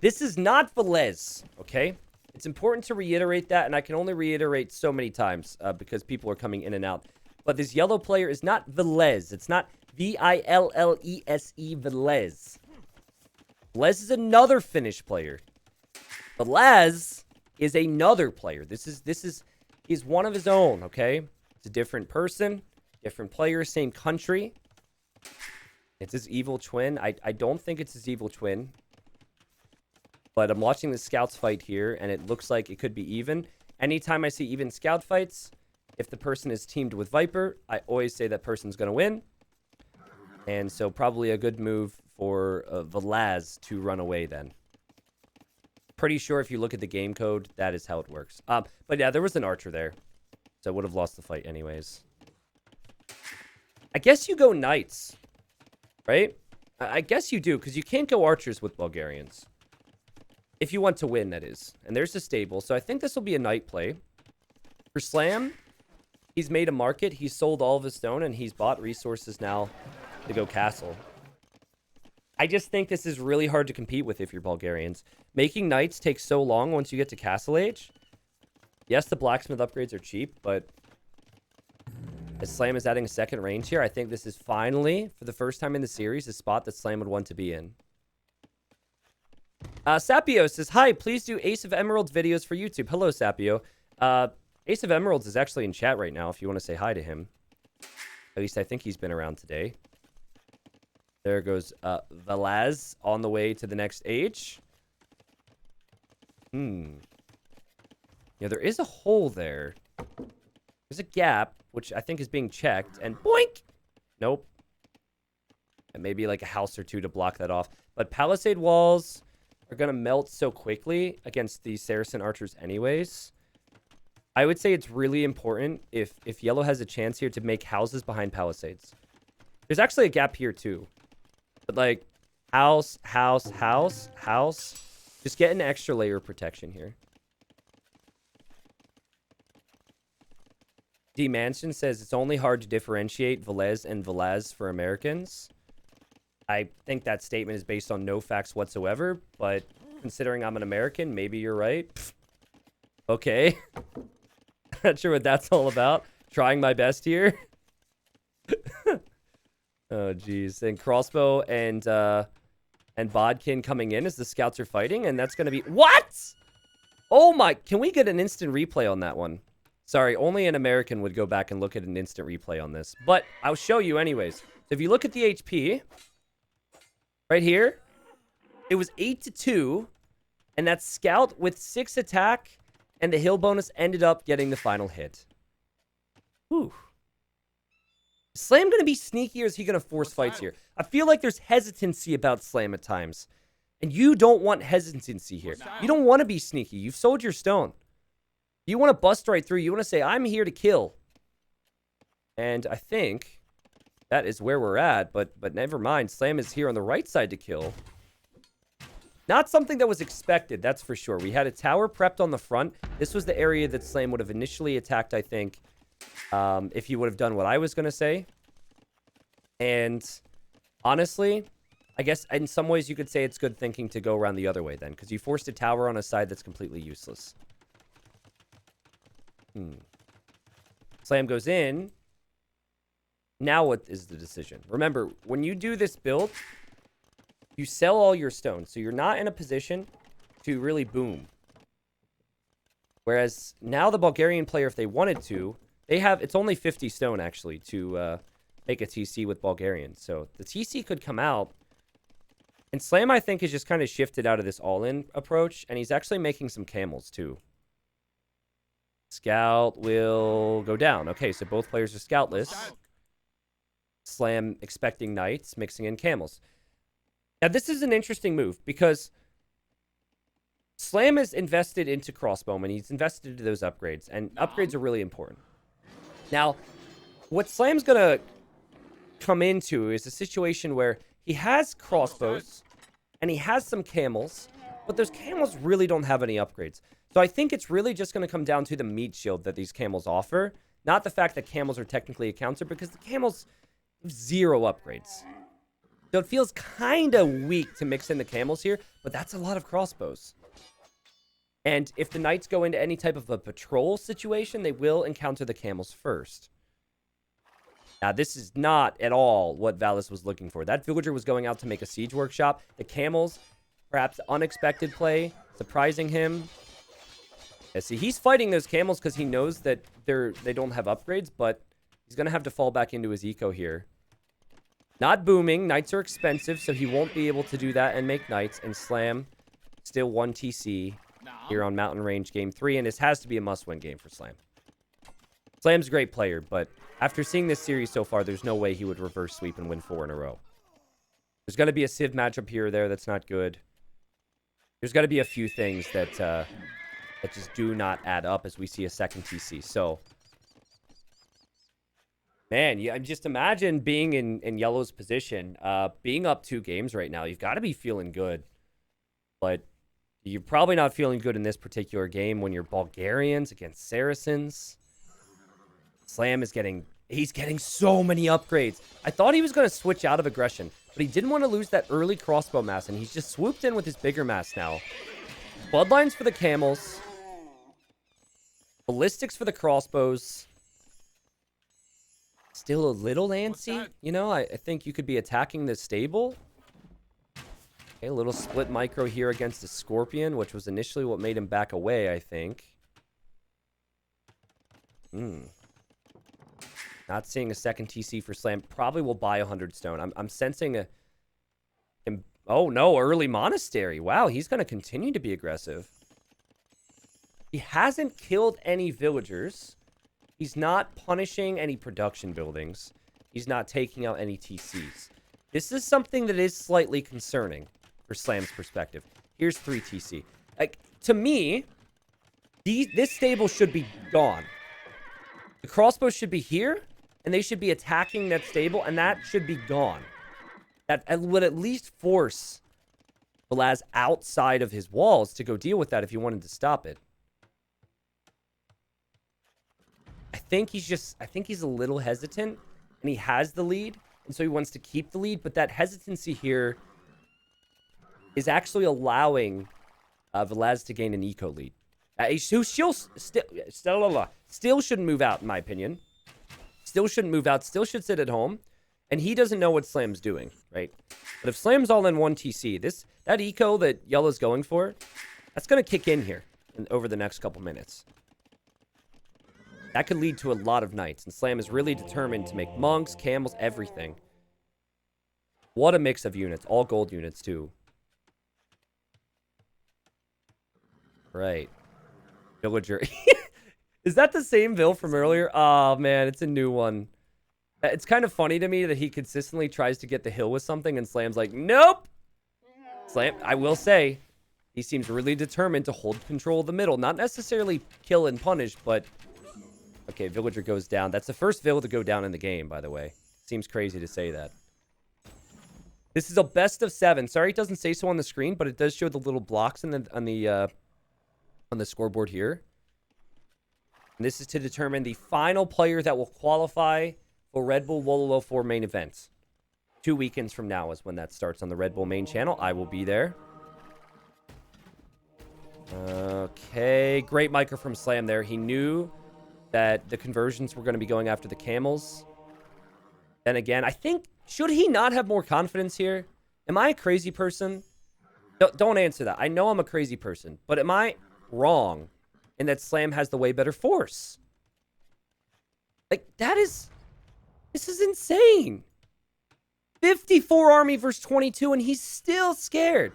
This is not Velez, okay? It's important to reiterate that, and I can only reiterate so many times because people are coming in and out. But this yellow player is not Velez. It's not V-I-L-L-E-S-E Velez. Velez is another Finnish player. Velez is another player. He's one of his own, okay? It's a different person, different player, same country. It's his evil twin. I don't think it's his evil twin. But I'm watching the scouts fight here, and it looks like it could be even. Anytime I see even scout fights, if the person is teamed with Viper, I always say that person's going to win. And so probably a good move for Velaz to run away then. Pretty sure if you look at the game code, that is how it works. But yeah, there was an archer there. So I would have lost the fight anyways. I guess you go knights, right? I guess you do, because you can't go archers with Bulgarians. If you want to win, that is. And there's the stable. So I think this will be a knight play. For Slam, he's made a market. He's sold all of his stone, and he's bought resources now to go castle. I just think this is really hard to compete with if you're Bulgarians. Making knights takes so long once you get to Castle Age. Yes, the blacksmith upgrades are cheap, but as Slam is adding a second range here, I think this is finally, for the first time in the series, a spot that Slam would want to be in. Sapio says, hi, please do Ace of Emeralds videos for YouTube. Hello, Sapio. Ace of Emeralds is actually in chat right now if you want to say hi to him. At least I think he's been around today. There goes Valas on the way to the next age. Yeah, there is a hole there. There's a gap, which I think is being checked. And boink! Nope. And maybe like a house or two to block that off. But palisade walls are going to melt so quickly against the Saracen archers anyways. I would say it's really important if yellow has a chance here to make houses behind palisades. There's actually a gap here too. But like house, house, house, house. Just get an extra layer of protection here. D Mansion says it's only hard to differentiate Velez and Velaz for Americans. I think that statement is based on no facts whatsoever, but considering I'm an American, maybe you're right. Okay. Not sure what that's all about. Trying my best here. Oh, geez. And crossbow and Bodkin coming in as the scouts are fighting, and that's going to be... What? Oh, my... Can we get an instant replay on that one? Sorry, only an American would go back and look at an instant replay on this. But I'll show you anyways. So if you look at the HP... Right here, it was 8-2, and that scout with 6 attack and the hill bonus ended up getting the final hit. Whew. Is Slam going to be sneaky, or is he going to force fights here? I feel like there's hesitancy about Slam at times, and you don't want hesitancy here. You don't want to be sneaky. You've sold your stone. You want to bust right through. You want to say, I'm here to kill. And I think... that is where we're at, but never mind. Slam is here on the right side to kill. Not something that was expected, that's for sure. We had a tower prepped on the front. This was the area that Slam would have initially attacked, I think, if he would have done what I was going to say. And honestly, I guess in some ways you could say it's good thinking to go around the other way then, because you forced a tower on a side that's completely useless. Slam goes in. Now what is the decision? Remember, when you do this build, you sell all your stones. So you're not in a position to really boom. Whereas now the Bulgarian player, if they wanted to, it's only 50 stone actually to make a TC with Bulgarian. So the TC could come out. And Slam, I think, is just kind of shifted out of this all-in approach. And he's actually making some camels too. Scout will go down. Okay, so both players are scoutless. Slam expecting knights, mixing in camels. Now, this is an interesting move because Slam is invested into crossbowmen. He's invested into those upgrades, and upgrades are really important. Now, what Slam's going to come into is a situation where he has crossbows and he has some camels, but those camels really don't have any upgrades. So I think it's really just going to come down to the meat shield that these camels offer, not the fact that camels are technically a counter, because the camels... 0 upgrades. So it feels kind of weak to mix in the camels here, but that's a lot of crossbows. And if the knights go into any type of a patrol situation, they will encounter the camels first. Now, this is not at all what Valas was looking for. That villager was going out to make a siege workshop. The camels, perhaps unexpected play, surprising him. Yeah, see, he's fighting those camels because he knows that they don't have upgrades, but he's going to have to fall back into his eco here. Not booming. Knights are expensive, so he won't be able to do that and make knights. And Slam, still 1 TC here on Mountain Range Game 3. And this has to be a must-win game for Slam. Slam's a great player, but after seeing this series so far, there's no way he would reverse sweep and win 4 in a row. There's going to be a Civ matchup here or there that's not good. There's got to be a few things that just do not add up as we see a second TC. So... man, yeah, just imagine being in Yellow's position, being up 2 games right now. You've got to be feeling good. But you're probably not feeling good in this particular game when you're Bulgarians against Saracens. Slam is he's getting so many upgrades. I thought he was going to switch out of aggression, but he didn't want to lose that early crossbow mass, and he's just swooped in with his bigger mass now. Bloodlines for the camels. Ballistics for the crossbows. Still a little antsy. You know, I think you could be attacking the stable. Okay, a little split micro here against the Scorpion, which was initially what made him back away, I think. Not seeing a second TC for Slam. Probably will buy 100 stone. I'm sensing a... Oh, no. Early Monastery. Wow, he's going to continue to be aggressive. He hasn't killed any villagers. He's not punishing any production buildings. He's not taking out any TCs. This is something that is slightly concerning for Slam's perspective. Here's 3 TC. Like, to me, this stable should be gone. The crossbow should be here, and they should be attacking that stable, and that should be gone. That would at least force Valas outside of his walls to go deal with that if you wanted to stop it. I think he's a little hesitant, and he has the lead, and so he wants to keep the lead, but that hesitancy here is actually allowing Valas to gain an eco lead. Still shouldn't move out, in my opinion. Still shouldn't move out, still should sit at home. And he doesn't know what Slam's doing, right? But if Slam's all in 1 TC, that eco that Yellow's going for, that's going to kick in here over the next couple minutes. That could lead to a lot of knights. And Slam is really determined to make monks, camels, everything. What a mix of units. All gold units, too. Right. Villager. Is that the same Vill from earlier? Oh, man, it's a new one. It's kind of funny to me that he consistently tries to get the hill with something and Slam's like, nope. Slam, I will say, he seems really determined to hold control of the middle. Not necessarily kill and punish, but... Okay, Villager goes down. That's the first Vill to go down in the game, by the way. Seems crazy to say that. This is a best of 7. Sorry it doesn't say so on the screen, but it does show the little blocks on the scoreboard here. And this is to determine the final player that will qualify for RedBull Wololo 4 main events. 2 weekends from now is when that starts on the RedBull main channel. I will be there. Okay, great micro from Slam there. He knew that the conversions were going to be going after the camels. Then again, I think, should he not have more confidence here? Am I a crazy person? Don't answer that. I know I'm a crazy person, but am I wrong in that Slam has the way better force? Like, this is insane. 54 army versus 22, and he's still scared.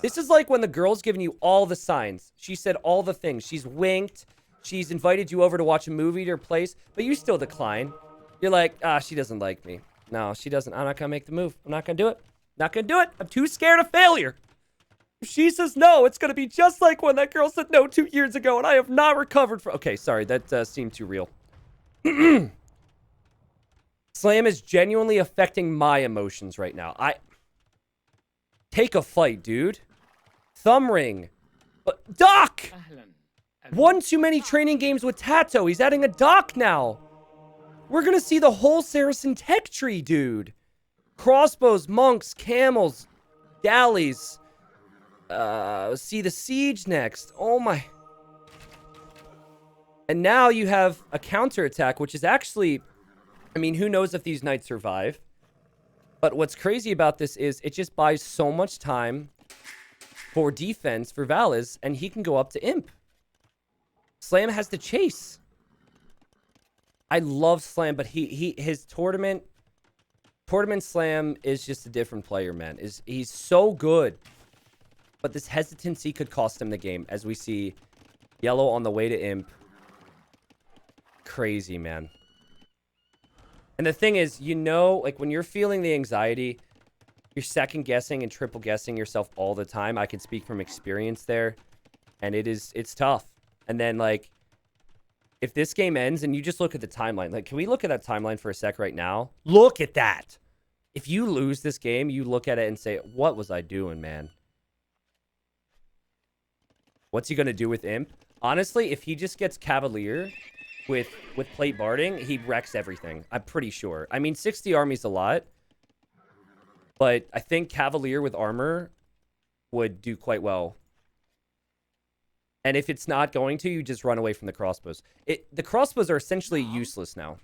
This is like when the girl's giving you all the signs. She said all the things. She's winked. She's invited you over to watch a movie to her place, but you still decline. You're like, she doesn't like me. No, she doesn't. I'm not going to make the move. I'm not going to do it. Not going to do it. I'm too scared of failure. If she says no, it's going to be just like when that girl said no 2 years ago, and I have not recovered from... Okay, sorry. That seemed too real. Slam is genuinely affecting my emotions right now. Take a fight, dude. Thumb ring. Doc! 1 too many training games with Tato. He's adding a Doc now. We're going to see the whole Saracen tech tree, dude. Crossbows, monks, camels, galleys. See the siege next. Oh my. And now you have a counterattack, which is actually... I mean, who knows if these knights survive. But what's crazy about this is it just buys so much time for defense for Valas, and he can go up to Imp. Slam has to chase. I love Slam, but his tournament Slam is just a different player, man. He's so good. But this hesitancy could cost him the game, as we see Yellow on the way to Imp. Crazy, man. And the thing is, you know, like when you're feeling the anxiety, you're second guessing and triple guessing yourself all the time. I can speak from experience there. And it's tough. And then like, if this game ends and you just look at the timeline, like, can we look at that timeline for a sec right now? Look at that. If you lose this game, you look at it and say, what was I doing, man? What's he going to do with Imp? Honestly, if he just gets Cavalier with plate barding, he wrecks everything. I'm pretty sure. I mean, 60 army's a lot. But I think Cavalier with armor would do quite well. And if it's not going to, you just run away from the crossbows. The crossbows are essentially useless now.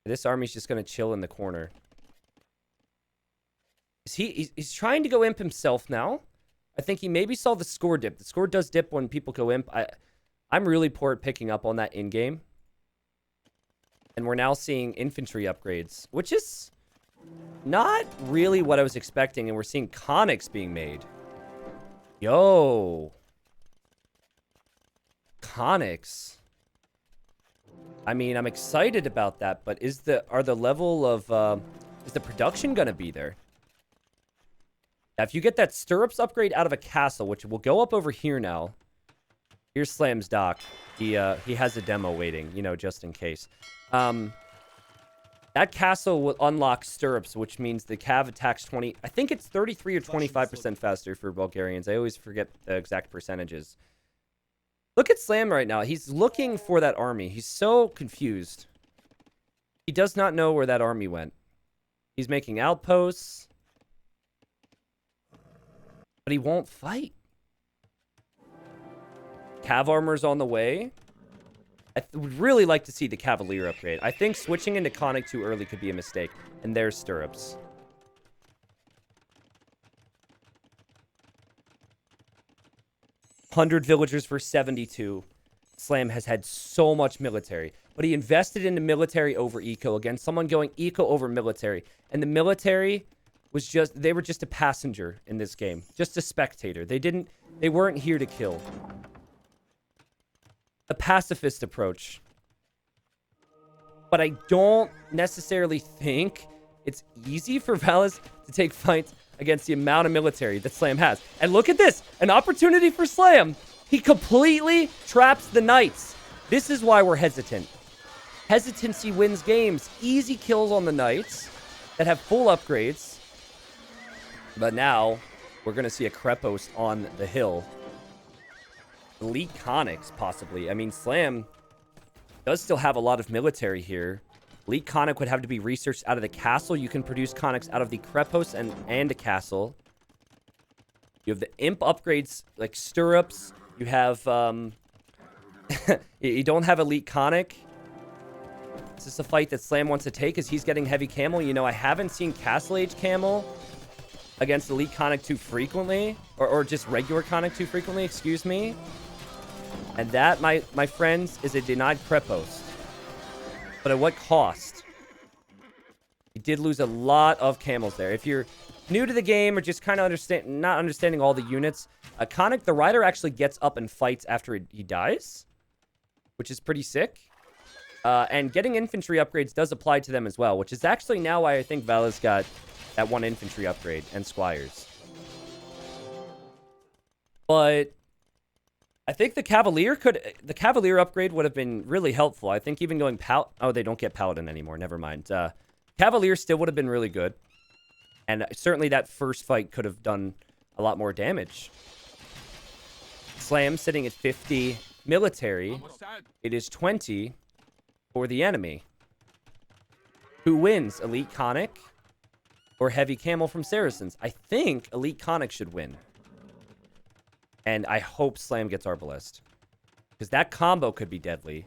This army's just going to chill in the corner. He's trying to go Imp himself now. I think he maybe saw the score dip. The score does dip when people go Imp. I'm really poor at picking up on that in-game. And we're now seeing infantry upgrades, which is not really what I was expecting. And we're seeing conics being made. Yo. Conics. I mean, I'm excited about that, but is the production gonna be there? Now, if you get that stirrups upgrade out of a castle, which will go up over here now. Here's Slam's doc. He has a demo waiting, you know, just in case. That castle will unlock stirrups, which means the cav attacks 20. I think it's 33 or 25% faster for Bulgarians. I always forget the exact percentages. Look at Slam right now. He's looking for that army. He's so confused. He does not know where that army went. He's making outposts. But he won't fight. Cav armor's on the way. I would really like to see the Cavalier upgrade. I think switching into Conic too early could be a mistake. And there's stirrups. $100 villagers for 72. Slam has had so much military. But he invested into military over eco. Again, someone going eco over military. And the military was just... They were just a passenger in this game. Just a spectator. They weren't here to kill. A pacifist approach. But I don't necessarily think it's easy for Valas to take fights against the amount of military that Slam has. And look at this. An opportunity for Slam. He completely traps the knights. This is why we're hesitant. Hesitancy wins games. Easy kills on the knights that have full upgrades. But now we're going to see a Krepos on the hill. Elite Conics, possibly. I mean, Slam does still have a lot of military here. Elite Conic would have to be researched out of the castle. You can produce Conics out of the Krepos and a castle. You have the Imp upgrades, like Stirrups. You have, you don't have Elite Conic. Is this a fight that Slam wants to take as he's getting heavy camel? You know, I haven't seen Castle Age camel against Elite Conic too frequently. Or just regular Conic too frequently, excuse me. And that, my friends, is a denied Krepos. But at what cost? He did lose a lot of camels there. If you're new to the game or just kind of not understanding all the units, Conic, the rider actually gets up and fights after he dies, which is pretty sick. And getting infantry upgrades does apply to them as well, which is actually now why I think Valas got that one infantry upgrade and squires. But I think the Cavalier upgrade would have been really helpful. I think even going oh, they don't get Paladin anymore. Never mind. Cavalier still would have been really good. And certainly that first fight could have done a lot more damage. Slam sitting at 50 military. It is 20 for the enemy. Who wins? Elite Conic or Heavy Camel from Saracens? I think Elite Conic should win. And I hope Slam gets Arbalest. Because that combo could be deadly.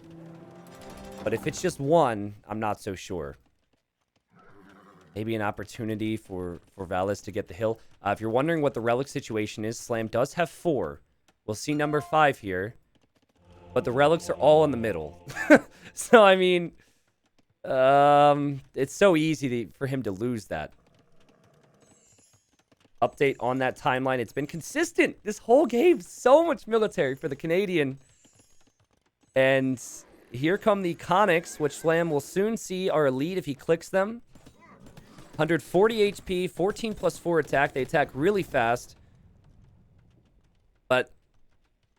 But if it's just one, I'm not so sure. Maybe an opportunity for Valas to get the hill. If you're wondering what the relic situation is, Slam does have 4. We'll see number 5 here. But the relics are all in the middle. So, I mean, it's so easy for him to lose that. Update on that timeline. It's been consistent this whole game. So much military for the Canadian. And here come the Conics, which Slam will soon see are elite if he clicks them. 140 HP, 14 plus 4 attack. They attack really fast. But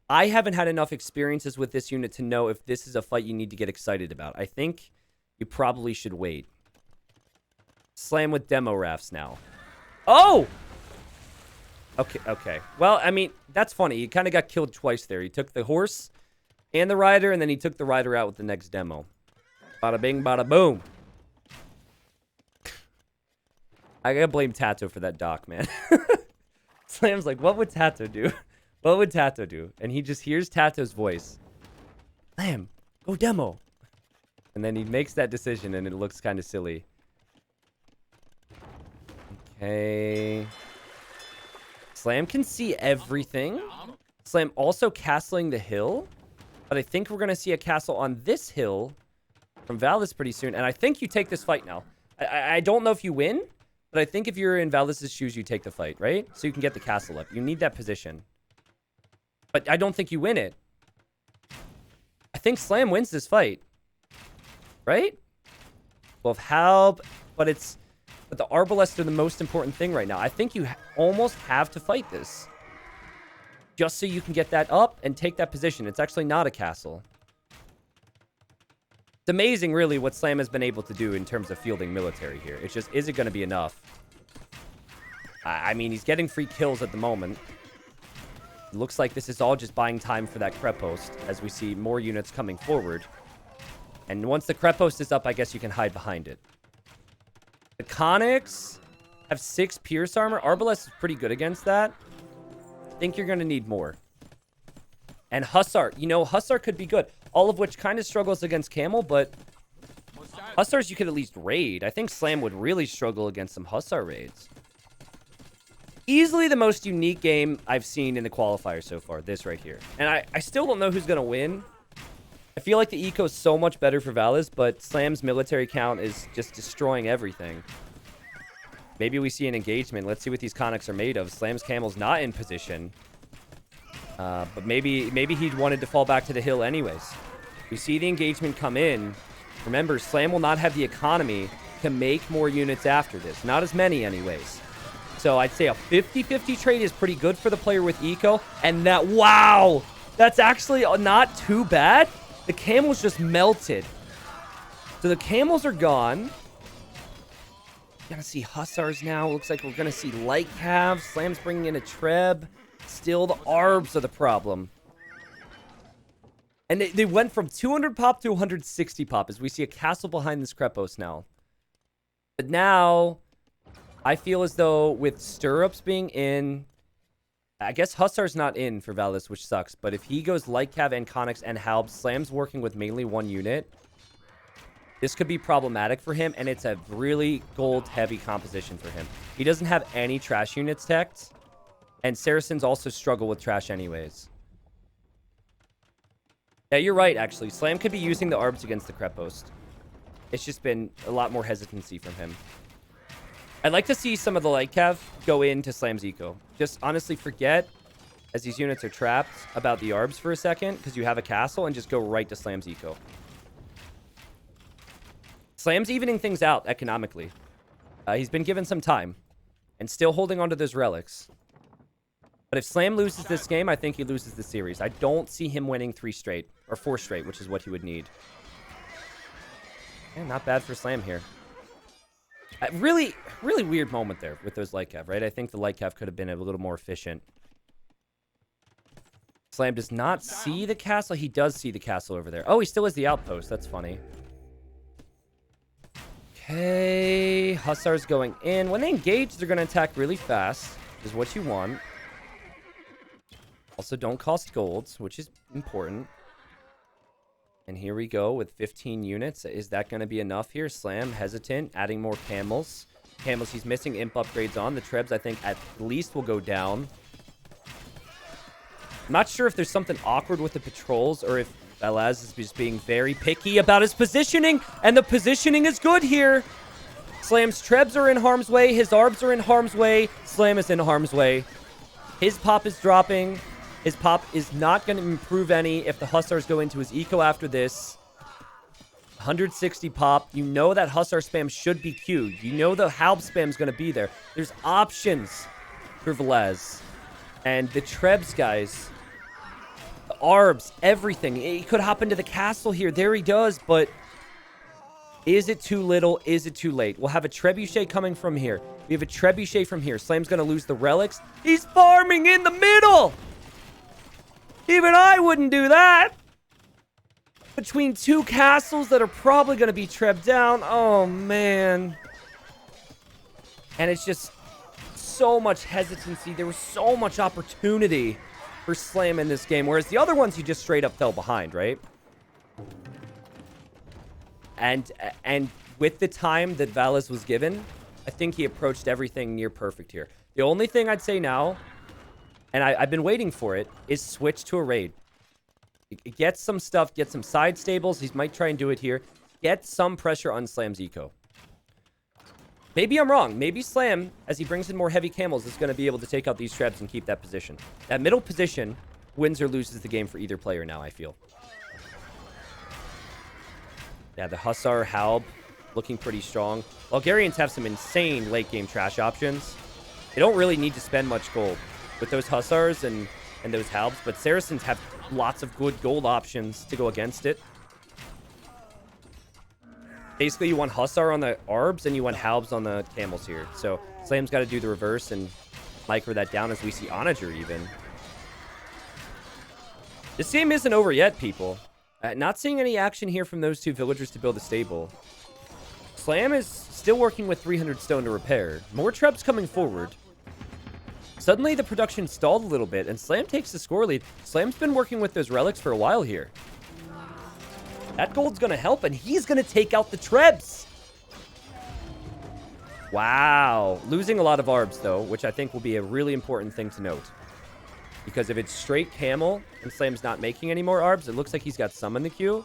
I haven't had enough experiences with this unit to know if this is a fight you need to get excited about. I think you probably should wait. Slam with demo rafts now. Oh! Okay. Well, I mean, that's funny. He kind of got killed twice there. He took the horse and the rider, and then he took the rider out with the next demo. Bada bing, bada boom. I gotta blame Tato for that doc, man. Slam's like, what would Tato do? What would Tato do? And he just hears Tato's voice. Slam, go demo. And then he makes that decision, and it looks kind of silly. Okay. Slam can see everything. Slam also castling the hill. But I think we're going to see a castle on this hill from Valas pretty soon. And I think you take this fight now. I don't know if you win, but I think if you're in Valas' shoes, you take the fight, right? So you can get the castle up. You need that position. But I don't think you win it. I think Slam wins this fight. Right? Well, help, but the Arbalests are the most important thing right now. I think you almost have to fight this. Just so you can get that up and take that position. It's actually not a castle. It's amazing, really, what Slam has been able to do in terms of fielding military here. It's just, is it going to be enough? I mean, he's getting free kills at the moment. It looks like this is all just buying time for that crepe post as we see more units coming forward. And once the crepe post is up, I guess you can hide behind it. The Conics have 6 pierce armor. Arbalest is pretty good against that. I think you're going to need more. And Hussar. You know, Hussar could be good. All of which kind of struggles against Camel, but Hussars you could at least raid. I think Slam would really struggle against some Hussar raids. Easily the most unique game I've seen in the qualifier so far. This right here. And I still don't know who's going to win. I feel like the eco is so much better for Valas, but Slam's military count is just destroying everything. Maybe we see an engagement. Let's see what these Conics are made of. Slam's Camel's not in position. But maybe he wanted to fall back to the hill anyways. We see the engagement come in. Remember, Slam will not have the economy to make more units after this. Not as many anyways. So I'd say a 50-50 trade is pretty good for the player with eco. And that, wow! That's actually not too bad. The camels just melted. So the camels are gone. Gonna see Hussars now. Looks like we're gonna see light calves. Slam's bringing in a Treb. Still the Arbs are the problem. And they went from 200 pop to 160 pop as we see a castle behind this Krepos now. But now, I feel as though with Stirrups being in, I guess Hussar's not in for Valis, which sucks. But if he goes Light Cav and Conics and Halb, Slam's working with mainly one unit. This could be problematic for him, and it's a really gold-heavy composition for him. He doesn't have any trash units teched, and Saracens also struggle with trash anyways. Yeah, you're right, actually. Slam could be using the Arbs against the Krepos. It's just been a lot more hesitancy from him. I'd like to see some of the Light Cav go into Slam's eco. Just honestly forget, as these units are trapped, about the Arbs for a second, because you have a castle, and just go right to Slam's eco. Slam's evening things out economically. He's been given some time, and still holding on to those relics. But if Slam loses this game, I think he loses the series. I don't see him winning 3 straight, or 4 straight, which is what he would need. Yeah, not bad for Slam here. Really weird moment there with those Light Cav, right? I think the Light Cav could have been a little more efficient. Slam does not see the castle. He does see the castle over there. Oh, he still has the outpost. That's funny. Okay. Hussars going in. When they engage, they're going to attack really fast, is what you want. Also, don't cost golds, which is important. And here we go with 15 units. Is that going to be enough here? Slam, hesitant, adding more camels. Camels, he's missing imp upgrades on. The Trebs, I think, at least will go down. I'm not sure if there's something awkward with the patrols or if Valas is just being very picky about his positioning. And the positioning is good here. Slam's Trebs are in harm's way. His Arbs are in harm's way. Slam is in harm's way. His pop is dropping. His pop is not going to improve any if the Hussars go into his eco after this. 160 pop. You know that Hussar spam should be queued. You know the Halb spam is going to be there. There's options for Velez. And the Trebs, guys. The Arbs, everything. He could hop into the castle here. There he does, but is it too little? Is it too late? We'll have a Trebuchet coming from here. We have a Trebuchet from here. Slam's going to lose the relics. He's farming in the middle! Even I wouldn't do that. Between 2 castles that are probably going to be Treb down. Oh, man. And it's just so much hesitancy. There was so much opportunity for Slam in this game. Whereas the other ones, you just straight up fell behind, right? And with the time that Valas was given, I think he approached everything near perfect here. The only thing I'd say now, and I've been waiting for it, is switch to a raid. Get some stuff, get some side stables. He might try and do it here. get some pressure on Slam's eco. Maybe I'm wrong. Maybe Slam, as he brings in more heavy camels, is going to be able to take out these trebs and keep that position. That middle position wins or loses the game for either player now, I feel. Yeah, the Hussar, Halb, looking pretty strong. Bulgarians have some insane late-game trash options. They don't really need to spend much gold with those Hussars and those Halbs, but Saracens have lots of good gold options to go against it. Basically, you want Hussar on the Arbs and you want Halbs on the Camels here. So Slam's got to do the reverse and micro that down as we see Onager even. This game isn't over yet, people. Not seeing any action here from those two villagers to build a stable. Slam is still working with 300 stone to repair. More trebs coming forward. Suddenly, the production stalled a little bit, and Slam takes the score lead. Slam's been working with those relics for a while here. That gold's going to help, and he's going to take out the trebs. Wow. Losing a lot of Arbs, though, which I think will be a really important thing to note. Because if it's straight camel and Slam's not making any more Arbs, it looks like he's got some in the queue.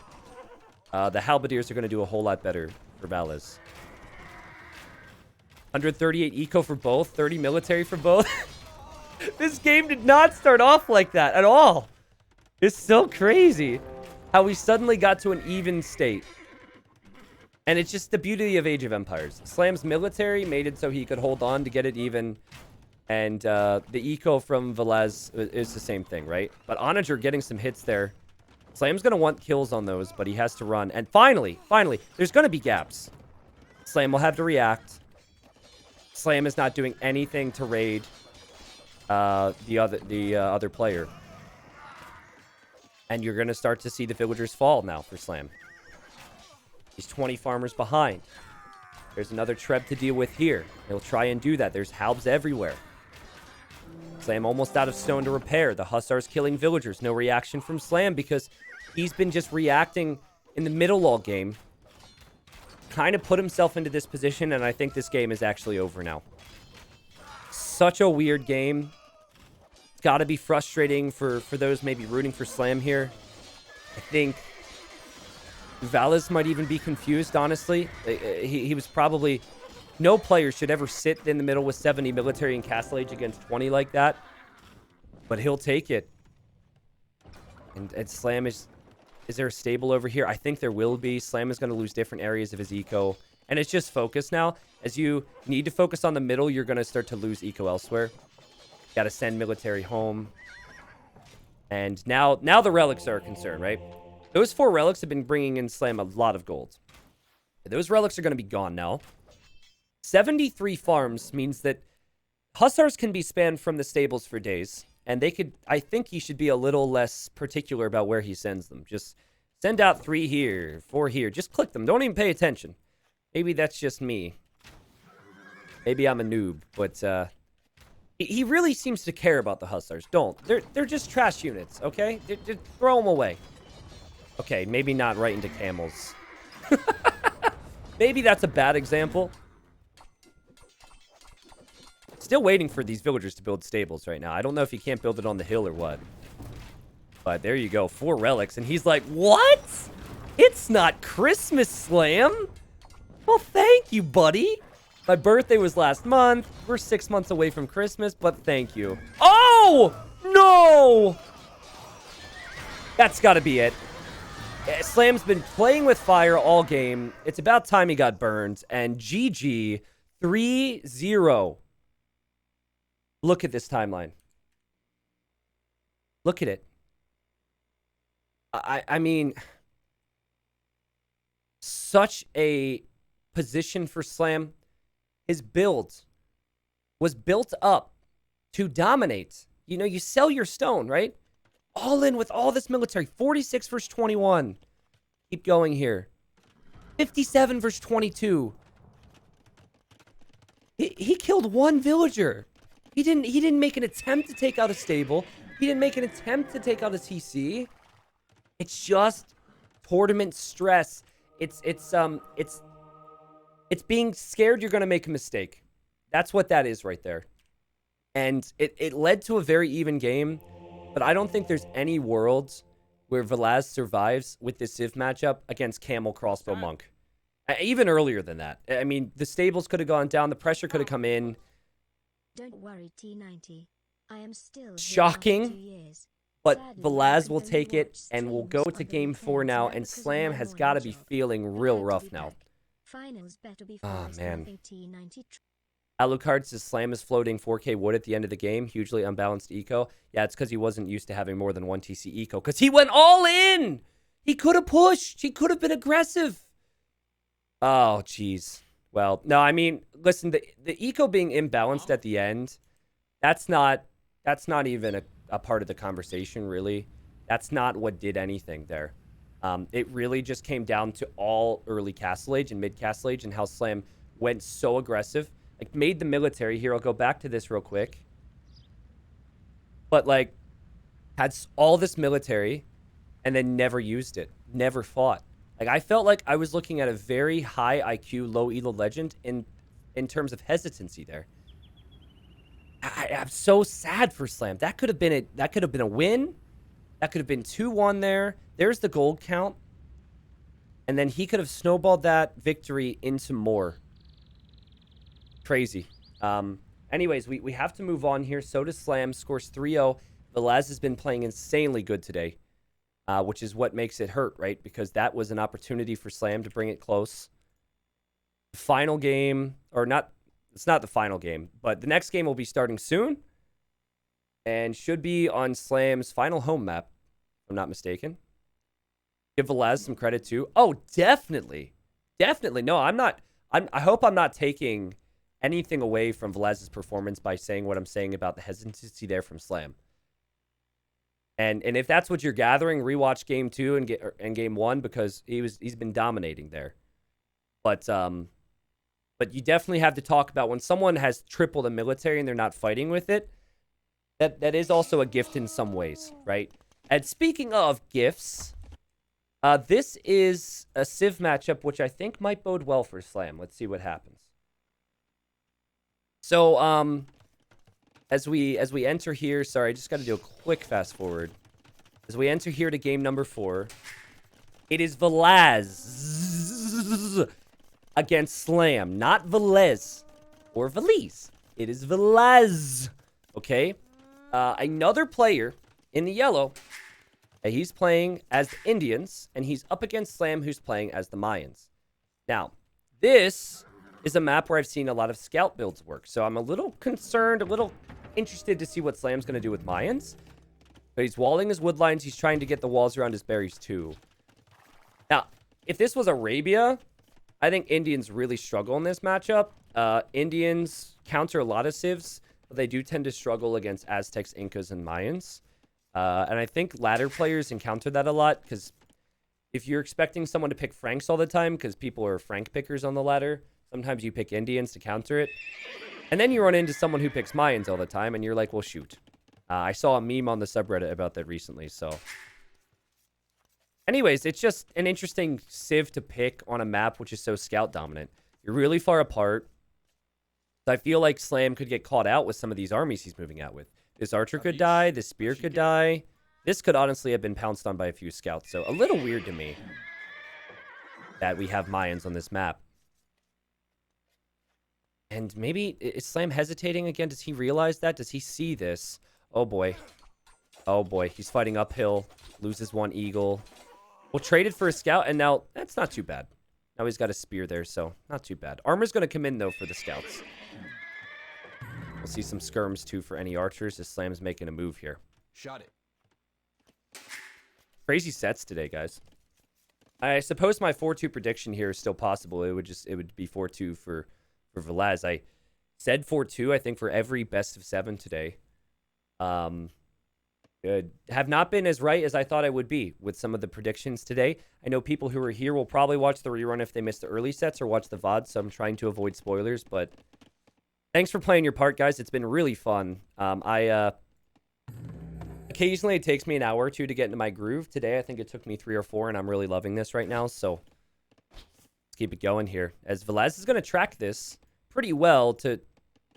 The Halberdiers are going to do a whole lot better for Valas. 138 eco for both, 30 military for both. This game did not start off like that at all. It's so crazy how we suddenly got to an even state. And it's just the beauty of Age of Empires. Slam's military made it so he could hold on to get it even. And the eco from Valas is the same thing, right? But Onager getting some hits there. Slam's going to want kills on those, but he has to run. And finally, there's going to be gaps. Slam will have to react. Slam is not doing anything to raid the other player. And you're going to start to see the villagers fall now for Slam. He's 20 farmers behind. There's another Treb to deal with here. He'll try and do that. There's Halbs everywhere. Slam almost out of stone to repair. The Hussars killing villagers. No reaction from Slam because he's been just reacting in the middle all game. Kind of put himself into this position, and I think this game is actually over now. Such a weird game. It's got to be frustrating for those maybe rooting for Slam here. I think Valas might even be confused, honestly. He was probably... No player should ever sit in the middle with 70 military and Castle Age against 20 like that. But he'll take it. And Slam is... Is there a stable over here? I think there will be. Slam is going to lose different areas of his eco. And it's just focus now. As you need to focus on the middle, you're going to start to lose eco elsewhere. Got to send military home. And now the relics are a concern, right? Those 4 relics have been bringing in Slam a lot of gold. Those relics are going to be gone now. 73 farms means that Hussars can be spanned from the stables for days. And they could, I think he should be a little less particular about where he sends them. Just send out 3 here, 4 here. Just click them. Don't even pay attention. Maybe that's just me. Maybe I'm a noob. But he really seems to care about the Hussars. Don't. They're just trash units, okay? Just throw them away. Okay, maybe not right into camels. Maybe that's a bad example. Still waiting for these villagers to build stables right now. I don't know if he can't build it on the hill or what. But there you go. 4 relics. And he's like, what? It's not Christmas, Slam. Well, thank you, buddy. My birthday was last month. We're 6 months away from Christmas, but thank you. Oh, no. That's got to be it. Slam's been playing with fire all game. It's about time he got burned. And GG 3-0. Look at this timeline. Look at it. I mean, such a position for Slam. His build was built up to dominate. You know, you sell your stone, right? All in with all this military. 46 versus 21. Keep going here. 57 versus 22. He killed 1 villager. He didn't make an attempt to take out a stable. He didn't make an attempt to take out a TC. It's just tournament stress. It's being scared you're going to make a mistake. That's what that is right there. And it led to a very even game, but I don't think there's any world where Valas survives with this Civ matchup against Camel Crossbow Monk. Even earlier than that. I mean, the stables could have gone down. The pressure could have come in. Don't worry, T90. I am still Shocking. here after 2 years. But Sadly, Velaz I will can take only it, watch and we'll streams go on to the game 4 weekends now, now and because of Slam my has morning got to be job. feeling Glad real to rough be now. back. Finals better be Oh, fast. man. Nothing T90. Alucard says Slam is floating 4K wood at the end of the game. Hugely unbalanced eco. Yeah, it's because he wasn't used to having more than 1 TC eco. Because he went all in! He could have pushed. He could have been aggressive. Oh, jeez. Well, no, I mean, listen, the eco being imbalanced at the end, that's not even a part of the conversation, really. That's not what did anything there. It really just came down to all early Castle Age and mid Castle Age and how Slam went so aggressive. Like, made the military here. I'll go back to this real quick. But, like, had all this military and then never used it. Never fought. Like, I felt like I was looking at a very high IQ, low elo legend in terms of hesitancy there. I'm so sad for Slam. That could have been a win. That could have been 2-1 there. There's the gold count. And then he could have snowballed that victory into more. Crazy. Anyways, we have to move on here. So does Slam. Scores 3-0. Velaz has been playing insanely good today. Which is what makes it hurt, right? Because that was an opportunity for Slam to bring it close. The final game, or not, it's not the final game, but the next game will be starting soon. And should be on Slam's final home map, if I'm not mistaken. Give Velaz some credit too. Oh, definitely. Definitely. No, I hope I'm not taking anything away from Velaz's performance by saying what I'm saying about the hesitancy there from Slam. And if that's what you're gathering, rewatch game 2 and game 1 because he's been dominating there. But you definitely have to talk about when someone has triple the military and they're not fighting with it. That is also a gift in some ways, right? And speaking of gifts, this is a Civ matchup which I think might bode well for Slam. Let's see what happens. So as we enter here, sorry, I just got to do a quick fast forward. As we enter here to game number 4, it is Velaz against Slam, not Velez or Velez. It is Velaz. Okay, another player in the yellow. He's playing as the Indians, and he's up against Slam, who's playing as the Mayans. Now, this is a map where I've seen a lot of scout builds work, so I'm a little concerned, a little interested to see what Slam's going to do with Mayans. But he's walling his wood lines. He's trying to get the walls around his berries too. Now, if this was Arabia, I think Indians really struggle in this matchup. Indians counter a lot of civs, but they do tend to struggle against Aztecs, Incas, and Mayans. And I think ladder players encounter that a lot because if you're expecting someone to pick Franks all the time because people are Frank pickers on the ladder, sometimes you pick Indians to counter it. And then you run into someone who picks Mayans all the time, and you're like, well, shoot. I saw a meme on the subreddit about that recently, so. Anyways, it's just an interesting civ to pick on a map which is so scout dominant. You're really far apart. So I feel like Slam could get caught out with some of these armies he's moving out with. This archer could die. This spear could die. This could honestly have been pounced on by a few scouts, so a little weird to me that we have Mayans on this map. And maybe, is Slam hesitating again? Does he realize that? Does he see this? Oh, boy. Oh, boy. He's fighting uphill. Loses 1 eagle. Well, traded for a scout, and now that's not too bad. Now he's got a spear there, so not too bad. Armor's going to come in, though, for the scouts. We'll see some skirms, too, for any archers as Slam's making a move here. Shot it. Crazy sets today, guys. I suppose my 4-2 prediction here is still possible. It would be 4-2 for Velaz. I said 4-2, I think, for every best of 7 today. Have not been as right as I thought I would be with some of the predictions today. I know people who are here will probably watch the rerun if they missed the early sets or watch the VOD, so I'm trying to avoid spoilers, but thanks for playing your part, guys. It's been really fun. Occasionally it takes me an hour or 2 to get into my groove. Today I think it took me 3 or 4, and I'm really loving this right now, so let's keep it going here. As Velaz is going to track this pretty well to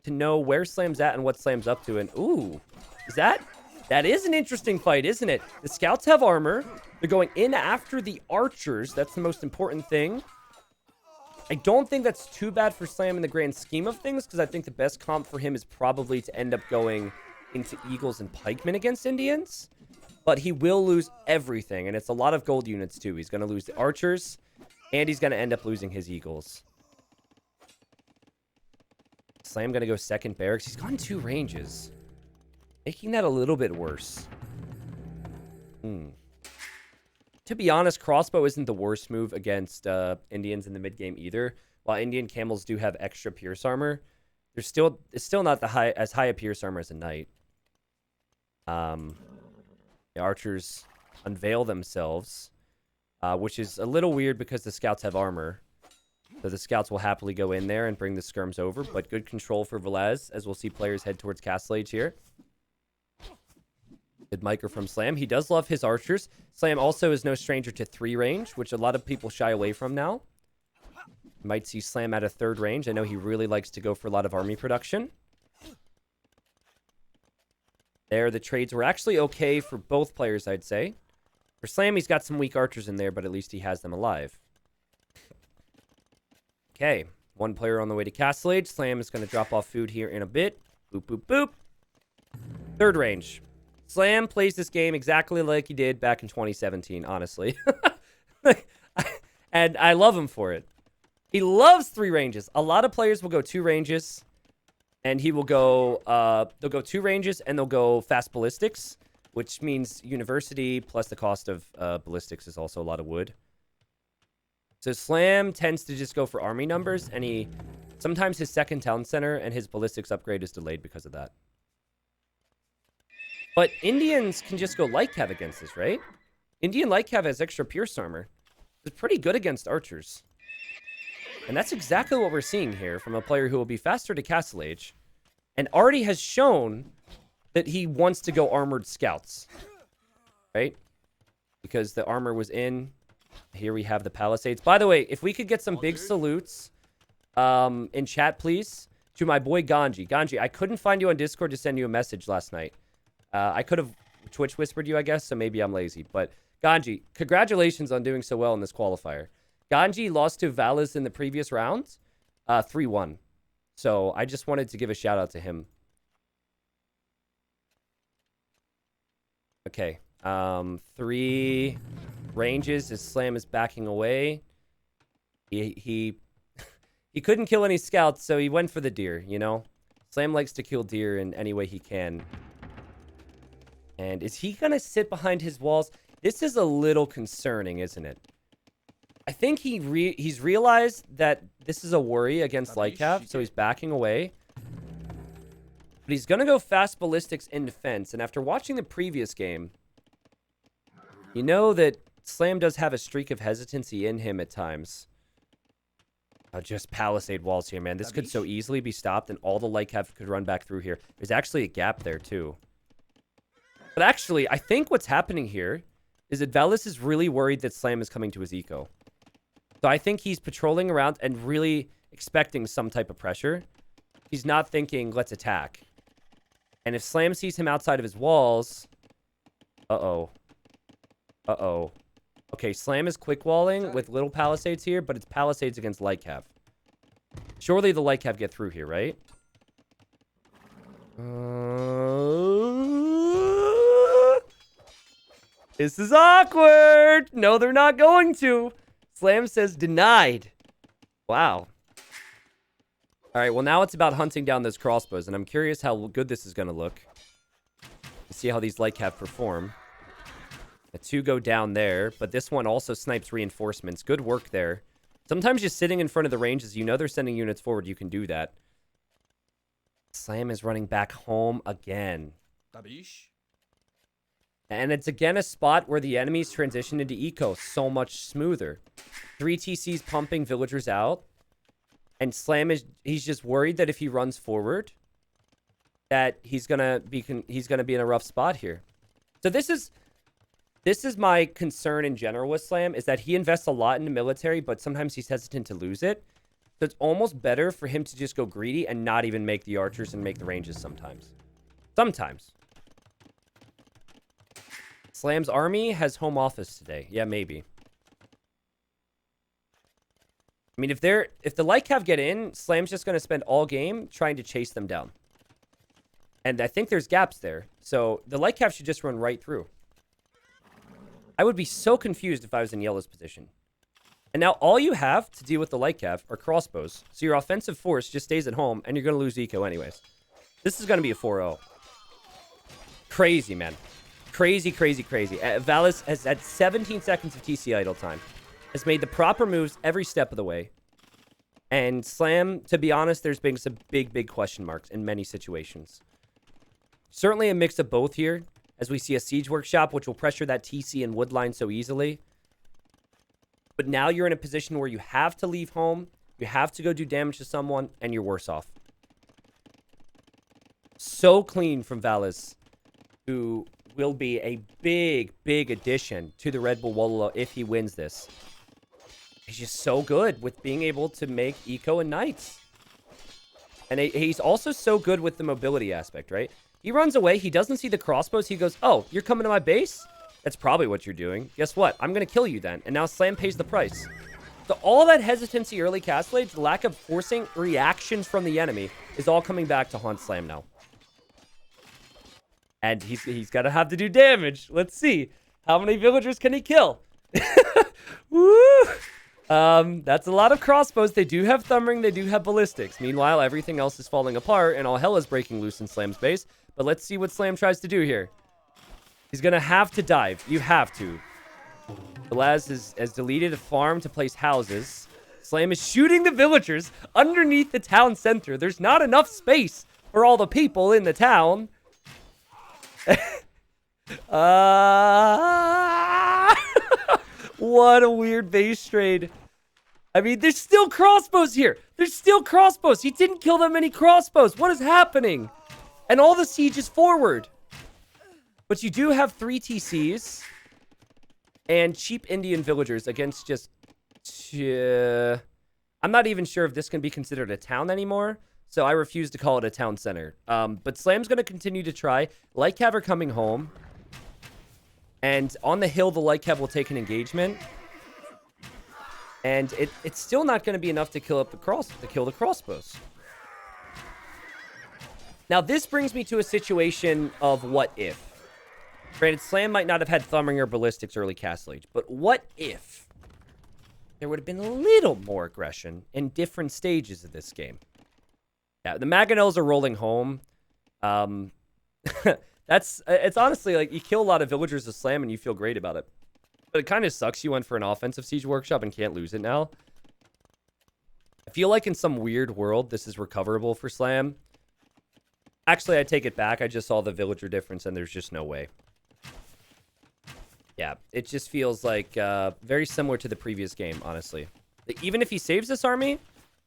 know where Slam's at and what Slam's up to, and ooh, is that That is an interesting fight, isn't it? The scouts have armor. They're going in after the archers. That's the most important thing. I don't think that's too bad for Slam in the grand scheme of things, because I think the best comp for him is probably to end up going into Eagles and Pikemen against Indians. But he will lose everything, and it's a lot of gold units too. He's going to lose the archers, and he's going to end up losing his Eagles. Slam going to go second barracks. He's gone 2 ranges, making that a little bit worse. To be honest, crossbow isn't the worst move against Indians in the mid game either. While Indian camels do have extra pierce armor, it's still not as high a pierce armor as a knight. The archers unveil themselves, which is a little weird because the scouts have armor. So the scouts will happily go in there and bring the skirms over, but good control for Velez, as we'll see players head towards Castle Age here. Good micro from Slam. He does love his archers. Slam also is no stranger to 3 range, which a lot of people shy away from now. Might see Slam at a 3rd range. I know he really likes to go for a lot of army production. There, the trades were actually okay for both players, I'd say. For Slam, he's got some weak archers in there, but at least he has them alive. Okay, 1 player on the way to Castle Age. Slam is going to drop off food here in a bit. Boop, boop, boop. 3rd range. Slam plays this game exactly like he did back in 2017, honestly. And I love him for it. He loves 3 ranges. A lot of players will go 2 ranges, and he will go, they'll go 2 ranges, and they'll go fast ballistics, which means university plus the cost of ballistics is also a lot of wood. So Slam tends to just go for army numbers, and sometimes his 2nd town center and his ballistics upgrade is delayed because of that. But Indians can just go light cav against this, right? Indian light cav has extra pierce armor. It's pretty good against archers. And that's exactly what we're seeing here from a player who will be faster to Castle Age and already has shown that he wants to go armored scouts, right? Because the armor was in. Here we have the palisades. By the way, if we could get some big salutes in chat, please, to my boy Ganji. Ganji, I couldn't find you on Discord to send you a message last night. I could have Twitch whispered you, I guess, so maybe I'm lazy. But Ganji, congratulations on doing so well in this qualifier. Ganji lost to Valas in the previous round, 3-1. So I just wanted to give a shout out to him. Okay, 3 ranges as Slam is backing away. He couldn't kill any scouts, so he went for the deer, you know? Slam likes to kill deer in any way he can. And is he going to sit behind his walls? This is a little concerning, isn't it? I think he's realized that this is a worry against light cav, so he's backing away. But he's going to go fast ballistics in defense. And after watching the previous game, you know that Slam does have a streak of hesitancy in him at times. Just palisade walls here, man. This could so easily be stopped, and all the light cav could run back through here. There's actually a gap there, too. But actually, I think what's happening here is that Valas is really worried that Slam is coming to his eco. So I think he's patrolling around and really expecting some type of pressure. He's not thinking, let's attack. And if Slam sees him outside of his walls... Uh-oh. Uh-oh. Okay, Slam is quick walling with little palisades here, but it's palisades against light cav. Surely the light cav get through here, right? This is awkward. No, they're not going to. Slam says denied. Wow. All right, well, now it's about hunting down those crossbows, and I'm curious how good this is going to look. To see how these light cav perform. The 2 go down there, but this one also snipes reinforcements. Good work there. Sometimes just sitting in front of the ranges, you know they're sending units forward, you can do that. Slam is running back home again. And it's again a spot where the enemies transition into eco so much smoother. 3 TCs pumping villagers out. And Slam he's just worried that if he runs forward, that he's gonna be in a rough spot here. So this is my concern in general with Slam, is that he invests a lot in the military, but sometimes he's hesitant to lose it. So it's almost better for him to just go greedy and not even make the archers and make the ranges sometimes. Sometimes. Slam's army has home office today. Yeah, maybe. I mean, if the Light Cav get in, Slam's just going to spend all game trying to chase them down. And I think there's gaps there. So the Light Cav should just run right through. I would be so confused if I was in Yellow's position. And now all you have to deal with the Light Cav are crossbows. So your offensive force just stays at home, and you're going to lose eco anyways. This is going to be a 4-0. Crazy, man. Crazy, crazy, crazy. Valas has had 17 seconds of TC idle time. Has made the proper moves every step of the way. And Slam, to be honest, there's been some big, big question marks in many situations. Certainly a mix of both here, as we see a Siege Workshop, which will pressure that TC and wood line so easily. But now you're in a position where you have to leave home, you have to go do damage to someone, and you're worse off. So clean from Valas, who will be a big, big addition to the Red Bull Wololo if he wins this. He's just so good with being able to make eco and knights. And he's also so good with the mobility aspect, right? He runs away. He doesn't see the crossbows. He goes, oh, you're coming to my base? That's probably what you're doing. Guess what? I'm going to kill you then. And now Slam pays the price. So all that hesitancy early Castle Age, the lack of forcing reactions from the enemy, is all coming back to haunt Slam now. And he's got to have to do damage. Let's see. How many villagers can he kill? Woo! That's a lot of crossbows. They do have Thumbring. They do have ballistics. Meanwhile, everything else is falling apart, and all hell is breaking loose in Slam's base. But let's see what Slam tries to do here. He's going to have to dive. You have to. Valas has deleted a farm to place houses. Slam is shooting the villagers underneath the town center. There's not enough space for all the people in the town. What a weird base trade. I mean, there's still crossbows here. There's still crossbows. He didn't kill that many crossbows. What is happening? And all the siege is forward. But you do have 3 TCs and cheap Indian villagers against just... I'm not even sure if this can be considered a town anymore, so I refuse to call it a town center. But Slam's going to continue to try. Light Cav are coming home. And on the hill, the Light Cav will take an engagement. And it's still not going to be enough to kill the crossbows. Now, this brings me to a situation of what if. Granted, Slam might not have had Thumbring or Ballistics early Castle Age, but what if there would have been a little more aggression in different stages of this game? Yeah, the Mangonels are rolling home. It's honestly like you kill a lot of villagers with Slam and you feel great about it. But it kind of sucks you went for an offensive Siege Workshop and can't lose it now. I feel like in some weird world, this is recoverable for Slam. Actually, I take it back. I just saw the villager difference and there's just no way. Yeah, it just feels like very similar to the previous game, honestly. Even if he saves this army,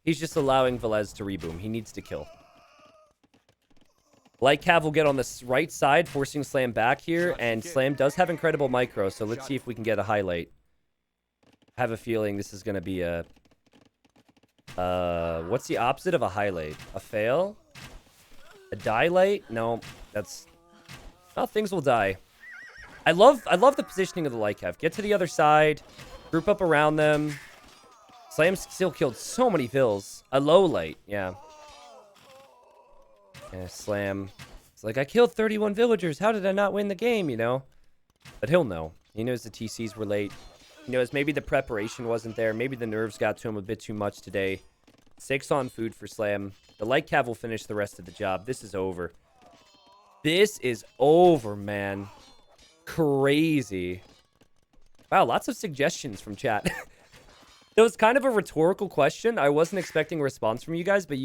he's just allowing Velez to reboom. He needs to kill. Light Cav will get on the right side, forcing Slam back here, and Slam does have incredible micro, so let's see if we can get a highlight. I have a feeling this is going to be a... what's the opposite of a highlight? A fail? A dilate? No, that's... Oh, things will die. I love the positioning of the Light Cav. Get to the other side, group up around them. Slam still killed so many vills. A low light, yeah. Yeah, Slam. It's like, I killed 31 villagers. How did I not win the game, you know? But he'll know. He knows the TCs were late. He knows maybe the preparation wasn't there. Maybe the nerves got to him a bit too much today. 6 on food for Slam. The Light Cav will finish the rest of the job. This is over. This is over, man. Crazy. Wow, lots of suggestions from chat. It was kind of a rhetorical question. I wasn't expecting a response from you guys, but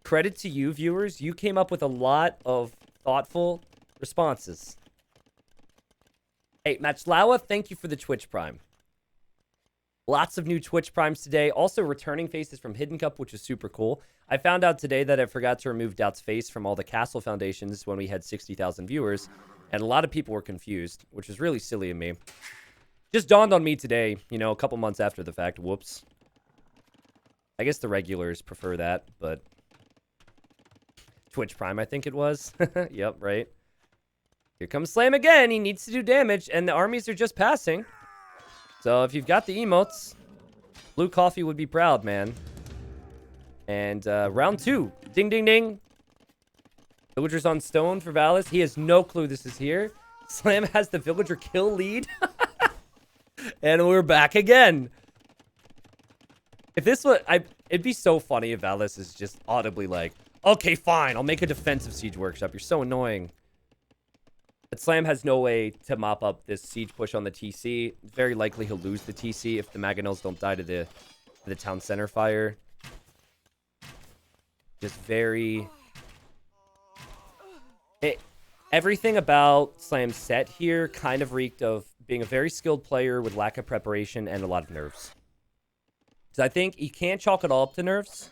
credit to you, viewers. You came up with a lot of thoughtful responses. Hey, Matchlawa, thank you for the Twitch Prime. Lots of new Twitch Primes today. Also, returning faces from Hidden Cup, which is super cool. I found out today that I forgot to remove Doubt's face from all the Castle Foundations when we had 60,000 viewers. And a lot of people were confused, which is really silly of me. Just dawned on me today, you know, a couple months after the fact. Whoops. I guess the regulars prefer that, but... Twitch Prime, I think it was. Yep, right. Here comes Slam again. He needs to do damage, and the armies are just passing. So if you've got the emotes, Blue Coffee would be proud, man. And round 2. Ding, ding, ding. Villagers on stone for Valas. He has no clue this is here. Slam has the villager kill lead. And we're back again. If this was... it'd be so funny if Valas is just audibly like, okay, fine, I'll make a defensive siege workshop. You're so annoying. But Slam has no way to mop up this siege push on the TC. It's very likely he'll lose the TC if the Mangonels don't die to the town center fire. Just very... everything about Slam's set here kind of reeked of being a very skilled player with lack of preparation and a lot of nerves. So I think you can't chalk it all up to nerves.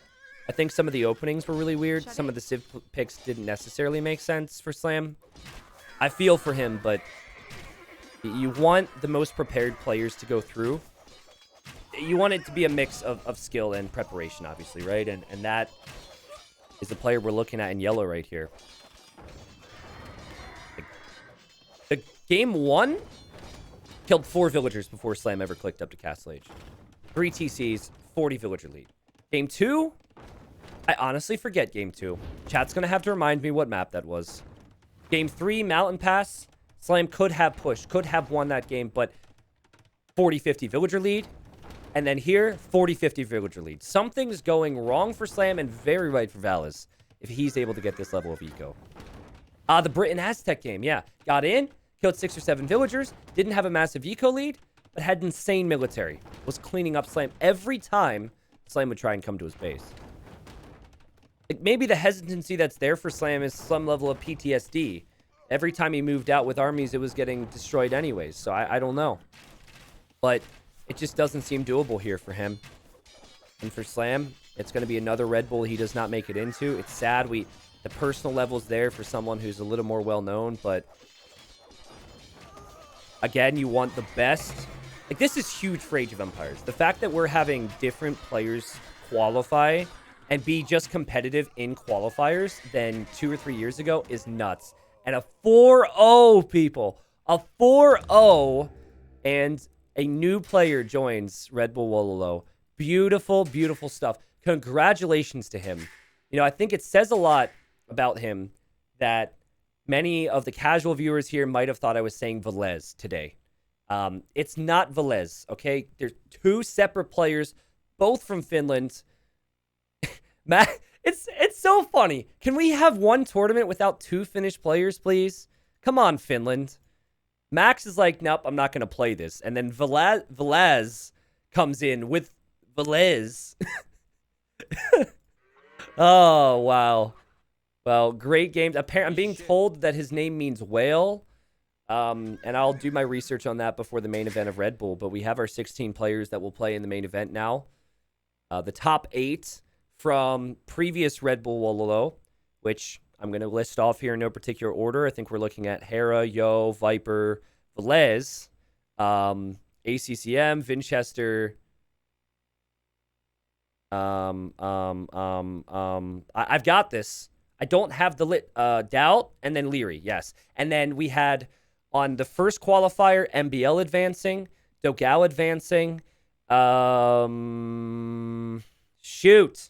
I think some of the openings were really weird. Some of the Civ picks didn't necessarily make sense for Slam. I feel for him, but you want the most prepared players to go through. You want it to be a mix of skill and preparation, obviously, right? And that is the player we're looking at in yellow right here. The game 1 killed 4 villagers before Slam ever clicked up to Castle Age. 3 TCs, 40 villager lead. Game 2, I honestly forget game 2. Chat's going to have to remind me what map that was. Game 3, Mountain Pass. Slam could have pushed, could have won that game, but 40-50 villager lead. And then here, 40-50 villager lead. Something's going wrong for Slam and very right for Valas if he's able to get this level of eco. The Britain Aztec game, yeah. Got in, killed 6 or 7 villagers, didn't have a massive eco lead, but had insane military. Was cleaning up Slam every time Slam would try and come to his base. Like maybe the hesitancy that's there for Slam is some level of PTSD. Every time he moved out with armies, it was getting destroyed anyways. So I don't know. But it just doesn't seem doable here for him. And for Slam, it's going to be another Red Bull he does not make it into. It's sad. The personal level's there for someone who's a little more well-known, but again, you want the best. Like, this is huge for Age of Empires. The fact that we're having different players qualify and be just competitive in qualifiers than 2 or 3 years ago is nuts. And a 4-0, people. A 4-0, and a new player joins Red Bull Wololo. Beautiful, beautiful stuff. Congratulations to him. You know, I think it says a lot about him that many of the casual viewers here might have thought I was saying Velez today. It's not Velez, okay? There's 2 separate players, both from Finland. Matt, it's so funny. Can we have one tournament without 2 Finnish players, please? Come on, Finland. Max is like, nope, I'm not going to play this. And then Velez comes in with Velez. Oh, wow. Well, great games. I'm being told that his name means whale. And I'll do my research on that before the main event of Red Bull. But we have our 16 players that will play in the main event now. The top 8 from previous Red Bull Wololo, which I'm going to list off here in no particular order. I think we're looking at Hera, Yo, Viper, Velez, ACCM, Vinchester. I've got this. I don't have the Doubt, and then Leary, yes. And then we had on the first qualifier, MBL advancing, Dogao advancing. Shoot.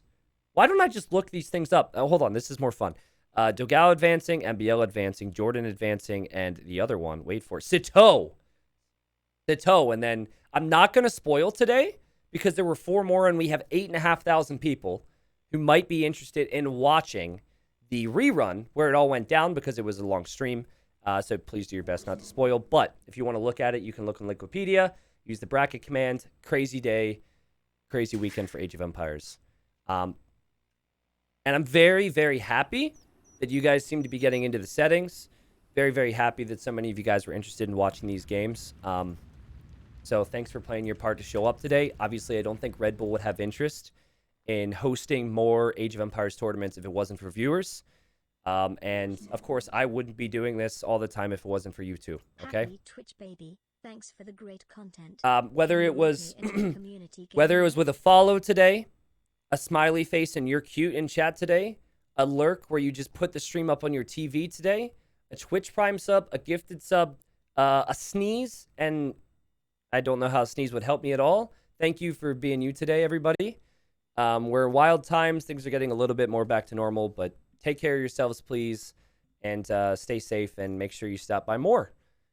Why don't I just look these things up? Oh, hold on, this is more fun. Dogao advancing, MBL advancing, Jordan advancing, and the other one, wait for it, Sito. And then I'm not going to spoil today because there were 4 more and we have 8,500 people who might be interested in watching the rerun where it all went down because it was a long stream. So please do your best not to spoil. But if you want to look at it, you can look on Wikipedia, use the bracket command. Crazy day, crazy weekend for Age of Empires. And I'm very, very happy that you guys seem to be getting into the settings. Very, very happy that so many of you guys were interested in watching these games. So thanks for playing your part to show up today. Obviously, I don't think Red Bull would have interest in hosting more Age of Empires tournaments if it wasn't for viewers. And, of course, I wouldn't be doing this all the time if it wasn't for you two, okay? Happy Twitch baby. Thanks for the great content. Whether it was with a follow today, a smiley face and you're cute in chat today, a lurk where you just put the stream up on your TV today, a Twitch Prime sub, a gifted sub, a sneeze, and I don't know how a sneeze would help me at all. Thank you for being you today, everybody. We're wild times. Things are getting a little bit more back to normal, but take care of yourselves, please, and stay safe, and make sure you stop by more.